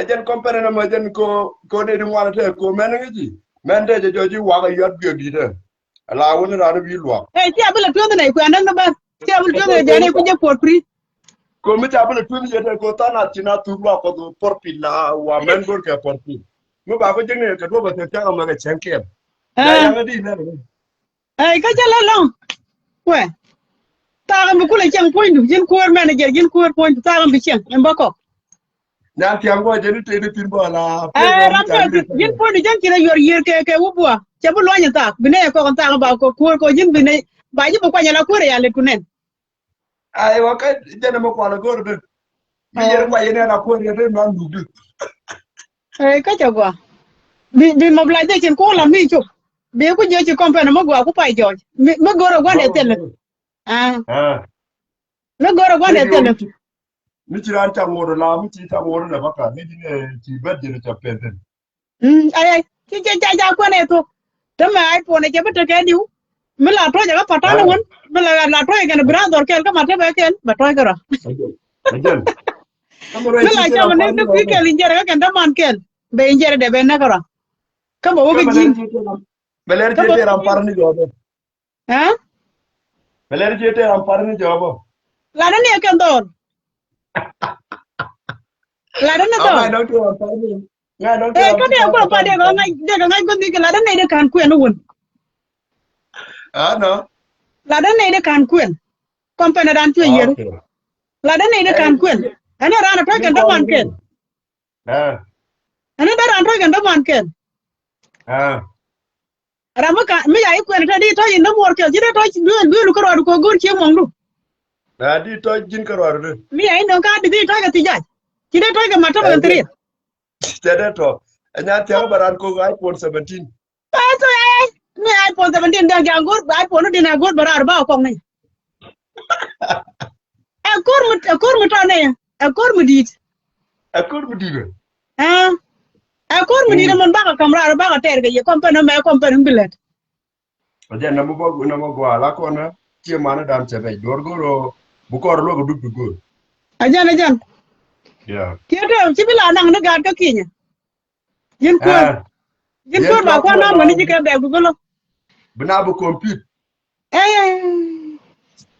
ajen company na ma jen ko ne dum wala te ko men ngi men de joji wa ga yot bi di de ala wona ra bi lo ti abula to ne ku anan ba ti abula to ne ne ku je por pri ko mi ta abula to ni je ko ta na tina tu lo ko por pila wa men gor ke por pi mo ba ko je ne ka do ba te ta ma ga chen ke ya ga di ne ka jala long we ta ga mi kula chen point jin ko manager jin ko point ta ga bi chen en ba ko na ti am go je ni te ni tin bo la jin point jin ki yor yer ke wo bo che bu lo nya ta bi ne ko ta ga ba ko jin bi ne ba ji bu ko nya la ko re ya le kunen ai wa ka je ne mo ko la go de mi yer kwa ye ne na ko re de na ndu du ka cha gwa bi mobilization ko la mi chu bi ku je ci company mo gwa ku pai jo mo goro gwa ne tele mo goro gwa ne tele mi ci ran ta ngoro la mi ci ta ngoro na baka ni ne ci bedde ne ta penten ai ci ja ko ne to to ma ai po ne ke bata ke diu mi la to ja ka pata won mi la to ke ne brother kel ka mate ba kel ba to ke ra ajen mi la ja ne to ki kel injere ka nda man kel be injere de be na ka ra ka bo ke jin Beler ka je bo te ram parni jobo. ha Beler je te ram parni jobo. la da ne kan dor la da ne dor Ngai dong te ram parni. Ngai dong te e ram ka ti de ka ko ka pa parni. de ga ngai gondi ke la da ne de kan ku en won Ah no. la da ne de kan ku en company dan tu yer Okay. la da ne de kan ku en ana rana to Ni kan ko da man ni. ken Ah. ana da ran to kan da man ken Ah. rama ka mi ya ku en ta di to yin da mor ke ji da to du lu ko ro ko gur che mong lu Na di to jin ka ro de. mi ya no ka di to ga ti ja ji da to ga ma to ga tri Tede to. Anya tiang baran ko iPhone 17. pa so mi ai po 17 da ga gur ai po no di na gur bara ba ko ni a kur mu to ne a kur mu di Akur bidiga. ha a kur mu di man ba ka kamra ba ka ter ga ye company me company bilet Aja na mo go ala ko na. Tie mana dan chebe. Dorgoro. Bukor lo go duk go. ajan Yeah. ti to ci bi la nang na ga ka kinya yin ko Ah. yin ko Yen ba to ko ko na na. mo ni ji ka be gu lo Bina bu compete. eh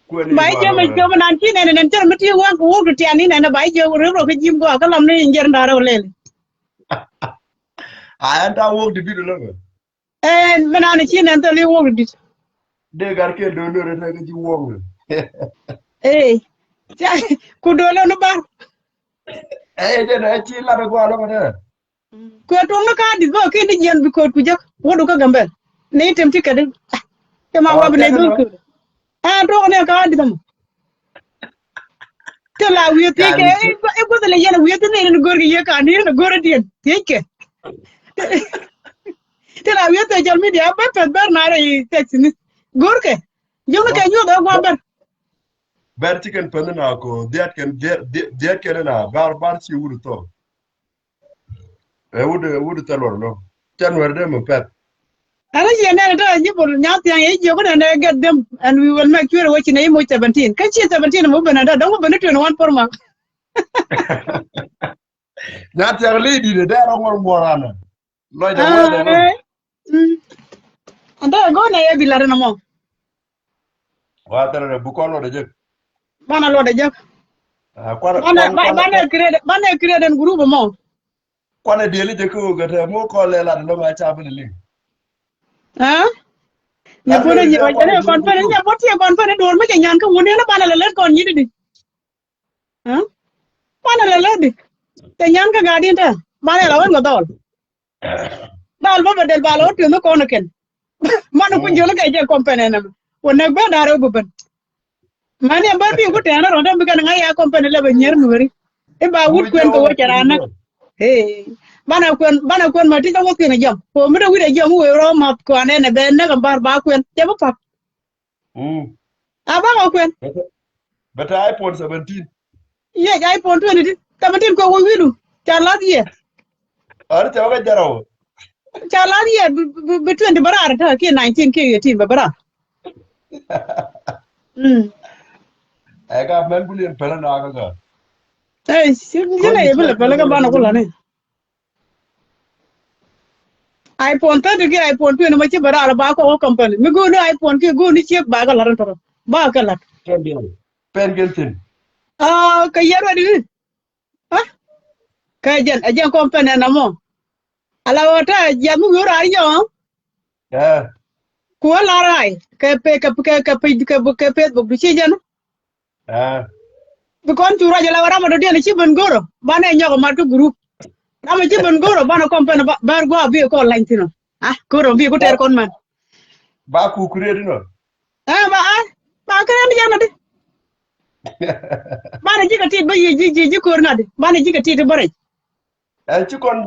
Ko ni bai go je ala. me ko nan ki ne ne ter mi ti wa ko du ti ani ne bai je ro ro ka jim go ka lam ne nger ndaro le Ayan ta wo di bidu lo. me na ne ci ne to le wo di De gar ke do lo re na ji wo. eh ku do lo no ba Je na chi la go ala ko de. ko to no ka di go ki di jen bi ko ku je wo du ka gambe ne tem ti ka de te ma wa Oh, ne tede do no. ko to ne ka di dum te la wi ti ke Yani chi. e ko de le yen wi ti ne gor gi ye ka ni ne gor di ti ke te la wi te jal mi dia ba pe ber na re text ni gor ke yo ne No. ke nyu do gwa ber Ber chicken pen na ko. Diat ken na bar chi wuru to. Wudu telor no. Chen wer de mo pet. ana ye ne ta ni bol nya ti an ye ko ne get them and we will make sure what you mo 17 ka chi 17 mo bana da do mo bana 21 for ma Na tiang lady de da ro ngor morana. Lo de wer de no. ah anda go na ye bilare na mo Wa tere bu ko lo de je. bana lo de jak bana create en group mo Kwana deli je ko gata mo ko le la no ma cha bin li. ah La nya no pore ri ni da wa kwana jare deli kon je pare ko. nya botie kon pare do ma nyan ko woni na bana le kon ni di ah bana le di te nyan ka gadin ta bana la won go dol dal ba del balo tu no kono ken man ko jolo kay je company na wona ba daro bu ban mani ba bi ko tena ronda bi kan ngaya company le ba nyer nuri e ba Mu wut je kwen ko o ku wachara na ni. hey bana kwen ma ti ko kwen jam ko mi da wi da jam we ro ma ko ane ne be ne ga bar ba kwen je ba pa a ba ko kwen Bata iPhone 17. ye ga iPhone 20 tamatin ko wo widu cha la ye Ar ta ga jaraw. cha la ye bi 20 bara ta ke 19 ke 18 ba bara Ai ga men bulien pela na ga. hey sin Ko jina ni ye che bele ko bele ga bana ko la ni. ne iPhone 30 ke iPhone 20 ma ci bara ba ko company mi go no iPhone ke go ni ci ba ga la ran to ba ka la Pen gentin. ka yero di ha ka jen ajen company na mo ala wata jamu yo ra yo Eh. ko la rai ka pe ka Facebook bi ci jen Eh. bi kon tu ra jala wara ma do de ci ben goro ba ne nyago ma to group na ma ci ben goro ba na company ba go bi ko lantino ah goro bi ko ter kon man Ba ku kure dino. ba ka ni jana de ba na ji ka ti ba ji ko na de ba na ji ka ti de bare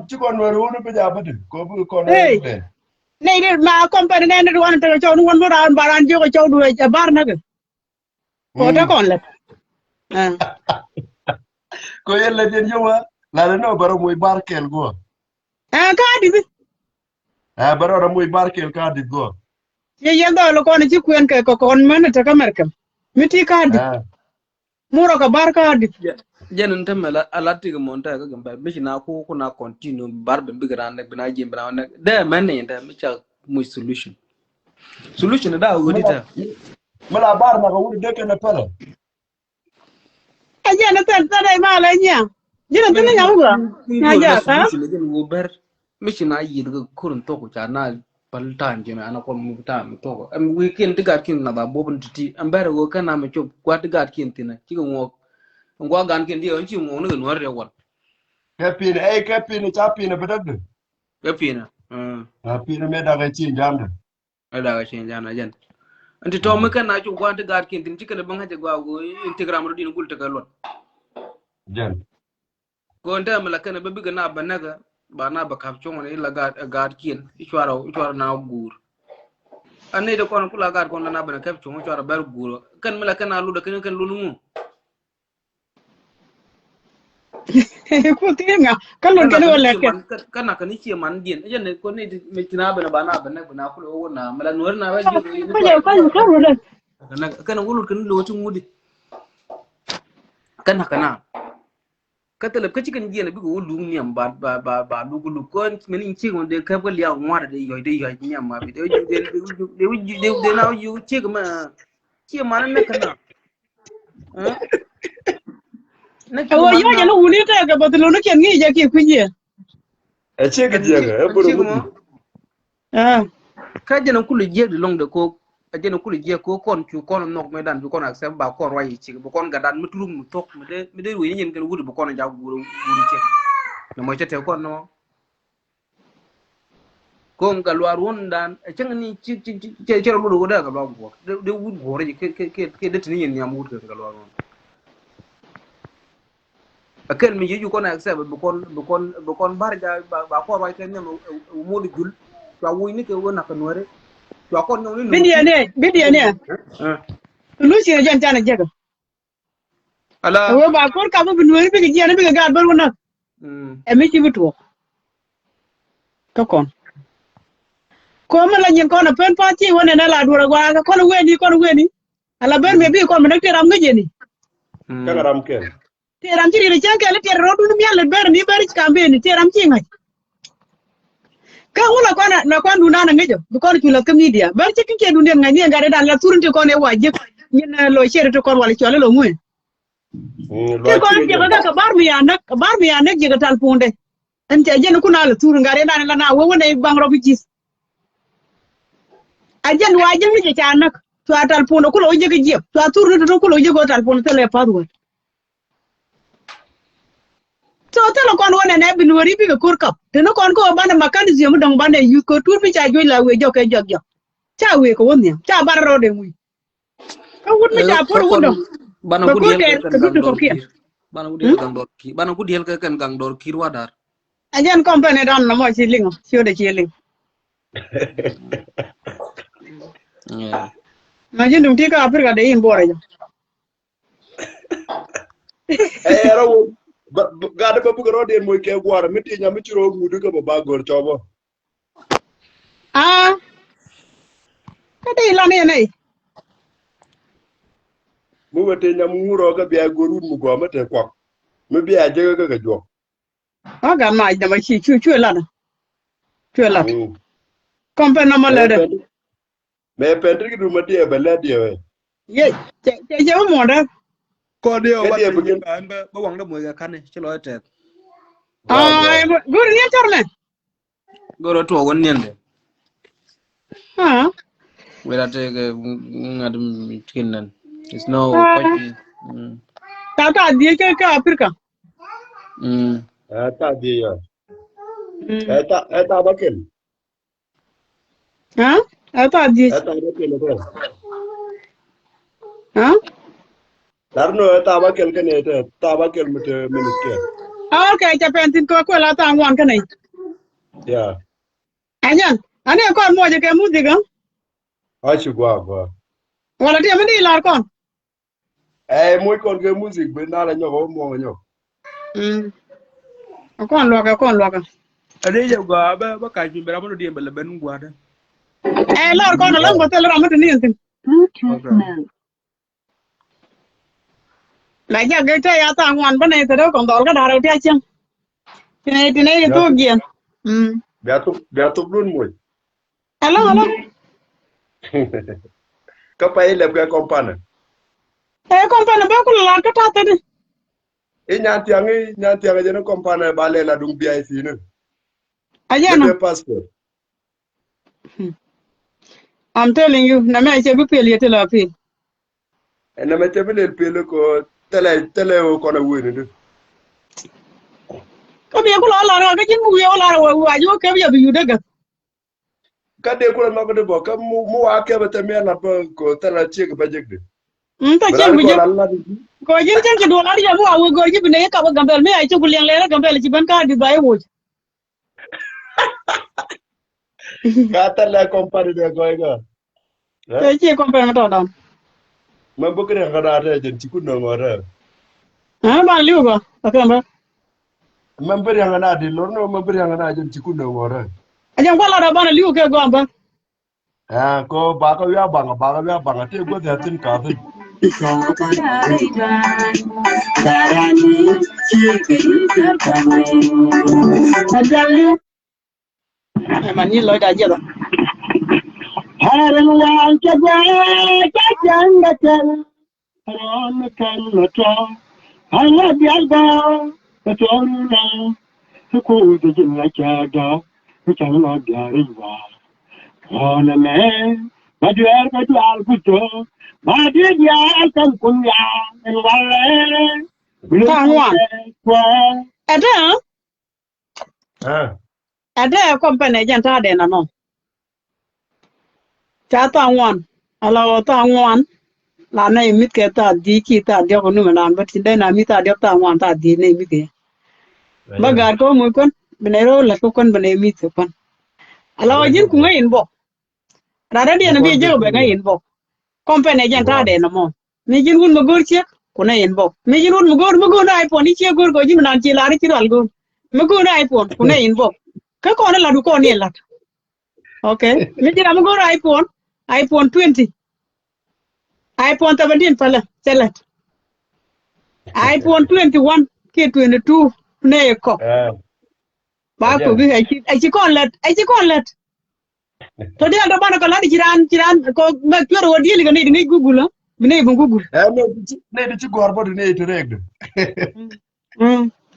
Ci kon wer wonu be ja bade. Ko bu ko no hey be. ne de ma company ne de wan ta chaw won bo ran baran jo ko chaw du e bar na ko ta kon le ah Ko yella den yowa. La no baro moy barkel go. ka di bi Baro moy barkel ka di go. ye do lo ko ni ci kuen ke ko kon man ta ka merkam miti ka di Eh. muro ka bar ka di Jen temela alati ga monta ga gamba bishi na ko kuna continue bar be bigran ne bina jim bina ne de men ne da mi cha mu solution da go dita mala bar na ko de ke na pala aja na ta dai ma la nya jina tana nya uga na ja ta solution go ber mission ayi daga kurun to ko na paltan je ana ko mu ta mi to am weekend diga kin na ba bobun titi am bare go kana me chop kwa diga kin tina ki go ngwa gan kin dio chi mo no no re wal ke pin cha pin bedak de ke pina pin me da ga chin jam de ada ga chen jana jan anti to me kana chu kwa diga kin tin chikale bang ha gwa go instagram ro din gulta ka lot jan ko nda mala kana be biga na banaga ba na ba kap chong ne la gad kin ichwara na gur ane de kon kula gad kon na ba kap chong ichwara bar gur kan mala kana lu da kan lu nu ko tinga kalon kan wala ke kana kan ci man din jan ne ko ne me tina ba na ba kula wona mala nuwar na ba ji ko wala kana wulur kan lu tun mudi kana katalab ka cikin jiya na bigo wulu niyan ba lugulu ko men in ci wonde ka ko liya ngwara de yoy niyan ma bi de na yu ci ma ci ma na kana awo yo ya no wuli ta ga batlo no ken ngi ja ki kunye ce ga je ga buru mu ka je na kulu je de long de ko ajena kulu je ko kon ci kon nok me dan bi kon ak sem ba kon wayi ci bu kon ga dan mutulum mu tok me de wi ñen kan wudu bu kon ja guru ci no mo tete kon no ko ngal war won dan ci ni ci ro do da ga ba ko de wud gore ke de tin ñen ñam wud ga war won akel mi yeju kon ak sem bu kon bar ja ba ko way ken ñam mo di gul wa wuy ni ke wona ka noore bidiya ne lu ci jan tan jaga ala wo ba ko ka bu nuwari bi ji na bi ga bar wona e mi ci bitu ko kon ko ma la nyen ko na pen party wona na la dura gwa ko no weni ala ber me bi ko me nak teram nga jeni ram ken teram ci ri ci kan le ter ro du mi yalla ber ni ber ci kambe ni teram ci ngai ka wala ko na ko nduna na ngejo bu ko la media bar ci kike dunde ngani ngare dan la turunti ko ne waje ñen lo chere to ko wala ci wala lo muy ke ko je ga bar mi ya nak je ga tal punde en ci je ku na la tur ngare dan la na wo wona bang ro bi gis ajen waje mi je ta nak to tal punde ku lo je ga je to turunti to ku lo je go tal punde to le padu so telo kon wona ne bin wori bi ko kap te no kon ko bana mechanism dong bana yu ko tur bi cha joy la we joke jog cha we ko woni cha barro de muy ko wut mi cha por wudo bana ko diel bana ko diel kan gang dor kir wadar ajan company don no mo ci lingo ci de ci ling ma jindum ti ka afrika de in bore jo era gada ba buga rodin moy ke gwara miti nya mi ciro gudu ga ba gor chobo kade la ne mu wete nya mu ro ga biya gorun mu go mate kwa mu biya je ga jo ga ma da ma ci chu la company no le de me pendri du ma die ba le die we ye je mo da ko dio ba ba wang da moy ga kan ci lo te guru ni torne goro to won nyende wala te ga ngadum kinnan is no ta die ke afrika ta die ya ta ba ken ta die ta ba ken ha Darno ta ba kel kene ta ba kel mute minute okay cha pentin ko la ta ngwan ka nei ya anyan ane ko mo je ke musica achu gwa wala te mandi la kon moy kon ke music be na la nyoko mo nyok kon lo ka ade je gwa ba ka ji bera mo di be le ben gwa da lor kon la mo te la mo ni tin la ja ge ta ya ta ngwan ba nei te do kon dol ka da ro ta chen tine to gian Beatu blun moy Alo. Ka pai le ka kompana. Company ba ko la ka ta de. Nyan tiang je no kompana ba le la dung BIC ne. Ayana. Le passport. I'm telling you, na me che bi peli te la pi. Na me te bele pele ko tele o ko na wini du. Ko bi ko la ra ka jin mu yo la wa yo ke bi yu de ga. Ka de ko na ko de bo ka mu wa ke ba te me na ba ko tele chi ke ba jigde. Ta che bu je. Ko jin chen ke do la ya bu wa go ji bi ne ka ba gambel me ai che ku leng le gambel ci ban ka di ba wo. Ka tele kompana de go ga. Te che company ma to da. Ma bu kre ga da te jen ci ku no ngore. Ba liu ba. Ta ka ba. Ma bu ya na di lor no ma bu ya na jen ci ku no ngore. Ajan kwa la da ba na liu ke go ba. Ko ba ka ya banga te go da tin ka tin. Man ni lo da je da. Ada company jan ta de na no. Cha ta ngwan. Ala ta ngwan. La na mit ke ta di ki ta de ko nu na ba tin de na mi ta de ta ngwan ta di ne mi ke. Ba gar ko mu kon benero la ko kon bene mi to kon. Ala jin ku ngai bo. Rada de na bi je be ngai bo. Company jan ta de na mo. Mi jin gun mo gor che ku na in bo. Mi jin gun mo gor na iPhone ni che gor go jin na chi la ri chi dal go. Mo gor na iPhone ku na in bo. Ka ko na la du ko ni la. Okay. Mi jin mo gor iPhone 20. iPhone 17 pala chelat. iPhone 21 ke 22 ne ko. Ba ko bi ai ci kon let. To dia da bana ko la jiran ko ma klaro wodi li ne ni Google ne bu Google. Ne di ci gor bo ne to reg.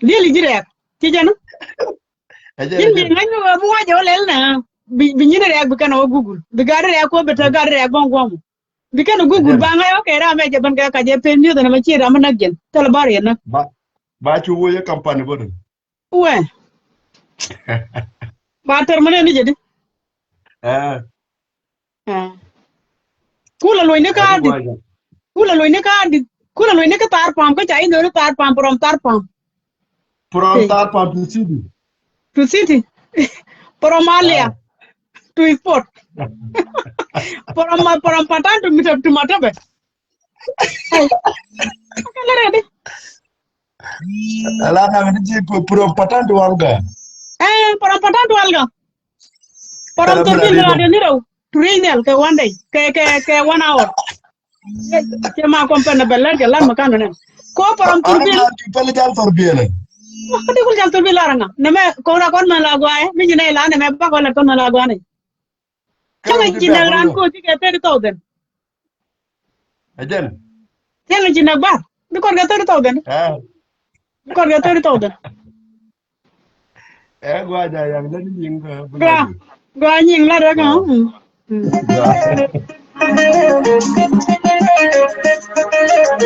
Li jire ci janu. Yin bi ngani bu wa jo lel na bi ni reg bu kana Google. Bi ga reg ko be ta ga reg gon. Bi kana Google ba ngai okay ra me je ban ka je pen ni da ma ci ra ma naggen. Tala bar yana. Ba ci wo ye campagne bo dun. Uwe. Ba ter mane ni jadi. Kula loy ne ka di. Kula loy ne ka tar pam ka chai no tar pam. From tar pam to city. To city. From Alia. To sport. From patan to matabe. Kala ready. Ala na ni ci from patan to alga. From patan to alga. From Turbil na ni raw. To Rainel ke one day. Ke 1 hour. Ke ma company bella ke lan makano ne. Ko from Turbil. Pele jal Turbil. Ko de ko jal Turbil aranga. Ne me ko ra kon ma la gwa mi ni la ne me ba ko la kon ma la gwa ne. Kanga jina ran ko ti ke 30,000. Ajen. Kanga jina ba. Bi ko ga 30,000. Bi ko ga 30,000. Gua aja yang dan nying Gua nying la ra ga.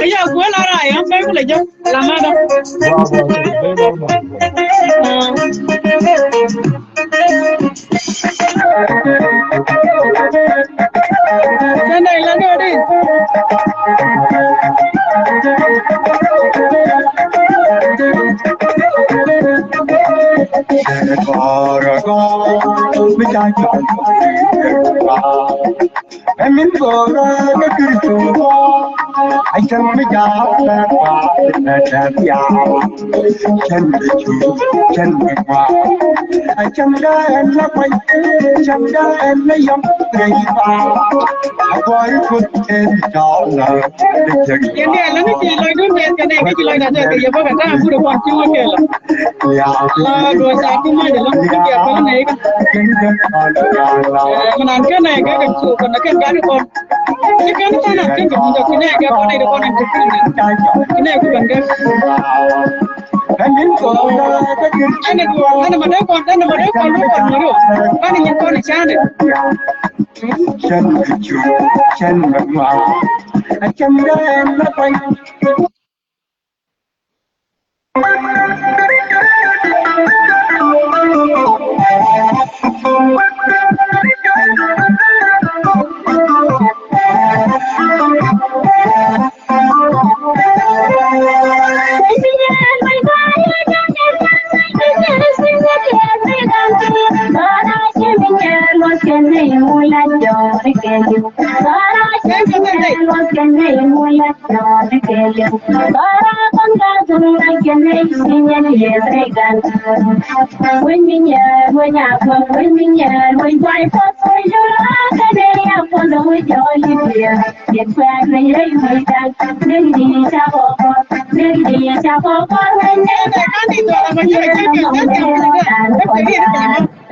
Ya gua la ra ya, ba ko le jo. La ma da. Sana ila do di. em mình vừa cái cứ chung ai chân mới giàu là qua là giàu chân mới qua ai chân đó em là quay chân đó em lấy giống cây vào quay phút trên gió là cái này là cái gì lời nói này cái này cái gì lời nói cái gì bạn đangพูดquan chung cái là rồi sao cũng mai để làm cái gì cái này mình ăn cái này cái chủ còn cái con cái nó là cái chủ được cái này cái con này được con này được cái này cũng bằng cái anh này mà đấy con lúc còn nữa anh này con này cha đấy chân mà chân đó em nó quay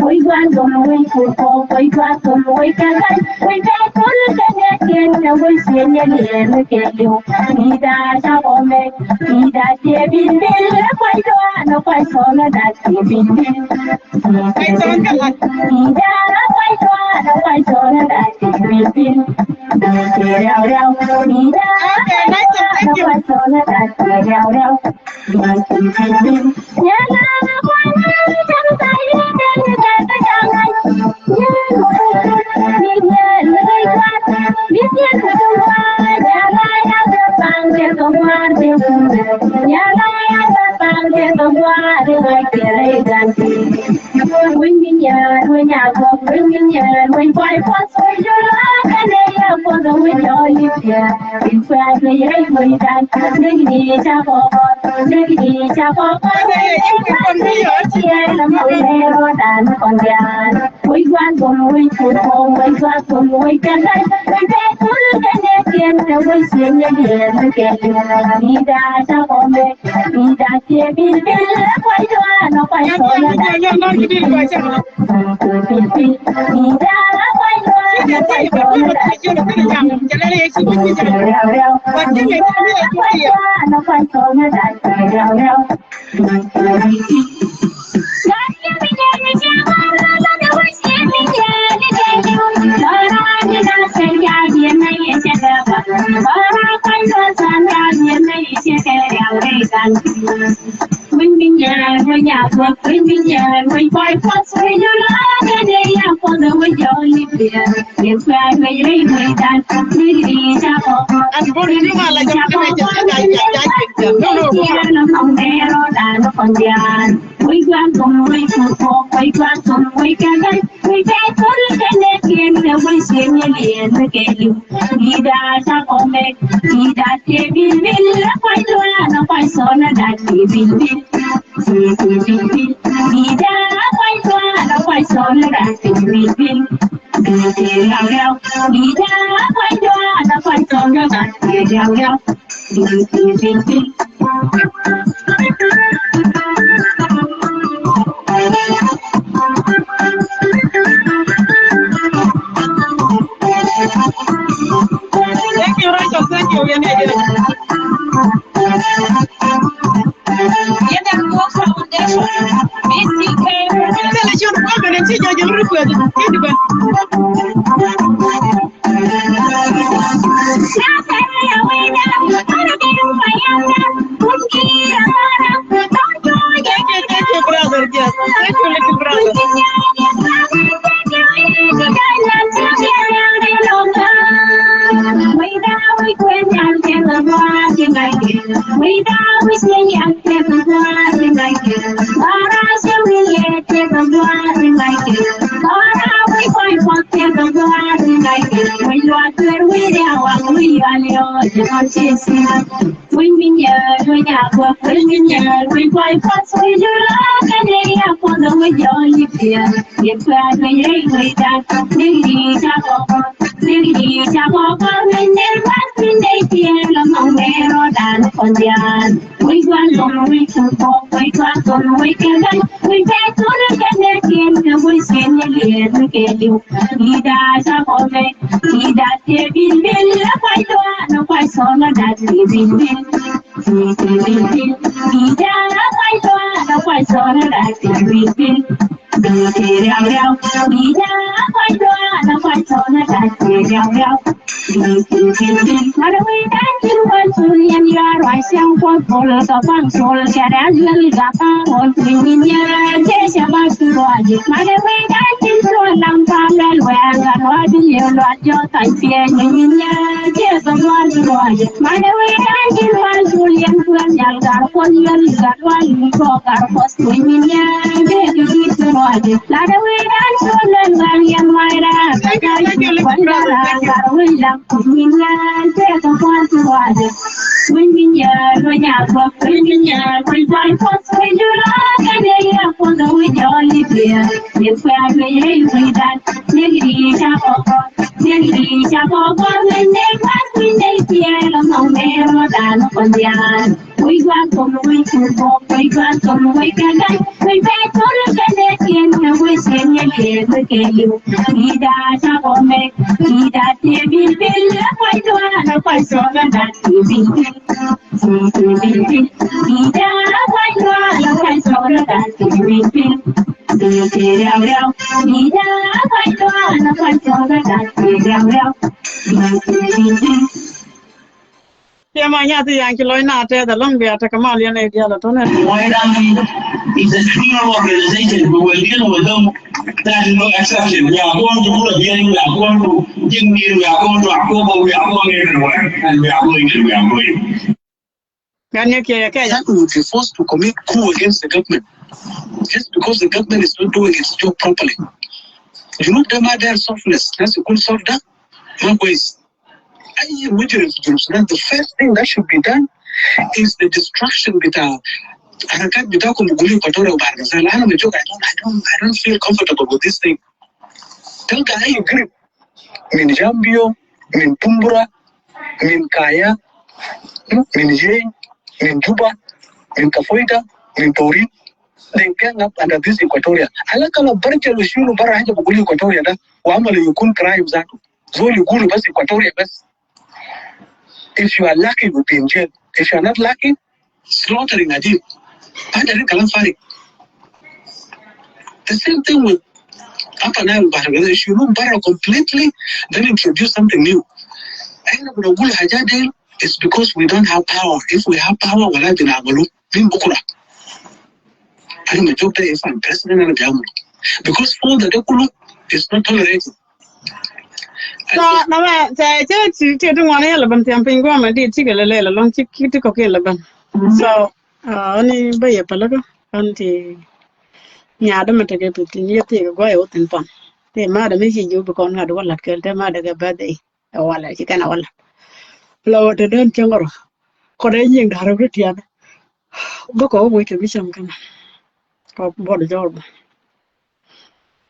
we want to we for we got to we can we get to the next and we see you look at you ida sabome ida te bin bin quay doa no quay solo da te bin bin ida quay doa no quay solo da te bin bin te rao rao ida no quay solo da te rao rao bin bin ya na quay trong tay we want to we put home we got to we can we get to the next and we see you again get you ida sabome ida te bin bin quay doa no quay solo ida quay doa no quay solo no quay solo mình nhà vợ mình nhà mình quay phát xoay nhau lá cái này là con đường mình cho đi biển biển qua người đây người ta đi đi cha con anh bố đi mà lại cho cái này nó không nghe nó còn già we quan cùng we phụ we quan cùng we cái đây we cái thứ cái này kia nó we xem như liền với cái lưu đi ra cha con mẹ đi ra chơi bin bin quay doa nó quay số nó đã chơi bin bin đi ra quay doa nó quay số nó đã chơi bin bin đi ra quay doa nó quay số nó đã chơi rao bin bin thank you Rachel thank you ya này Yenda Book Foundation, BCK, selection ko ga ci jojo rufu ya di ba brother yes thank you little brother we we down, we are your conscious. When we are, we are, when we are, we fight for we do love and they are for the way you live here. If we are, we ain't we that, we tap over, we tap over, when they want, when they feel among their own and on the end. We want long, we can walk, we want on, we can go, we get to the Canadian, we send you, we get you. Lead us up on me, lead us, they will be quite one, no quite so that we will be. Lead us up, quite one, no quite so that we will be. Lead us up, quite one, no quite so that we will be. Not a way that you want to, and you are right, young for the fun soul, get as well got on in your case about to watch it. Not a way that you so long time and well, and what do you lot your time fear in your case of one to watch it. Not a way that you want to, and when you got one, you got one, you go got first in your case you need to watch it. Not a way that you learn when you're my ass. I got you, got a way down. When you take a one to watch it. When you work, when you find what's when you like, and they have for the way you live here. If we are really with that, negative shop over, when they pass, when they feel among them, than on the end. We got some way to go, we got some way to go. We pay to look at the king, and we send you here, look at you. He that shop on me, he that they will be. Quite one, quite so that we will be. He that quite one, quite so that we will be. He that quite one, quite so that we will be. Yeah, my yard, the Yankee Loina, the Lumbia, Takamalian, the other donor. White Army is a criminal organization. We will deal with them. That is no exception. We are going to Burundi, we are going to Jimmy, we are going to Akobo, we are going everywhere, and we are going and we are going. Exactly, would be forced to commit coup against the government just because the government is not doing its job properly. You know, their softness, that's a good soft that. No ways. The first thing that should be done is the destruction with our I don't feel comfortable with this thing. Tell guy you grip. Min Jambio, Min Pumbura, Min Kaya, Min Jane, Min Juba, Min Kafoita, Min Tori. They gang up under this Equatoria. I like a Barja Lushulu Baraja Buguli Equatoria. Wamala you couldn't cry that. Zoli Guru was Equatoria best. If you are lucky, you'll be in jail. If you are not lucky, slaughtering a deal. The same thing with Upper Nile Barra. If you remove Barra completely, then introduce something new. It's because we don't have power. If we have power, we'll have Bukura. I don't know if I'm president of the because for the Dekulu is not tolerated. So, now, I don't want to element jumping one, I did chicken a little long chicken to cook 11. So, only by a palago, until Yadam take it in your take a guy out in fun. The mother missing you because not one like the mother a birthday, or one like you can all. Flower to don't younger. Corraging the Harvard. Book over to be some kind of body job.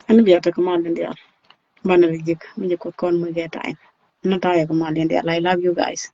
And we have to command in there. One of the you could call me get time. Not I command in there. I love you guys.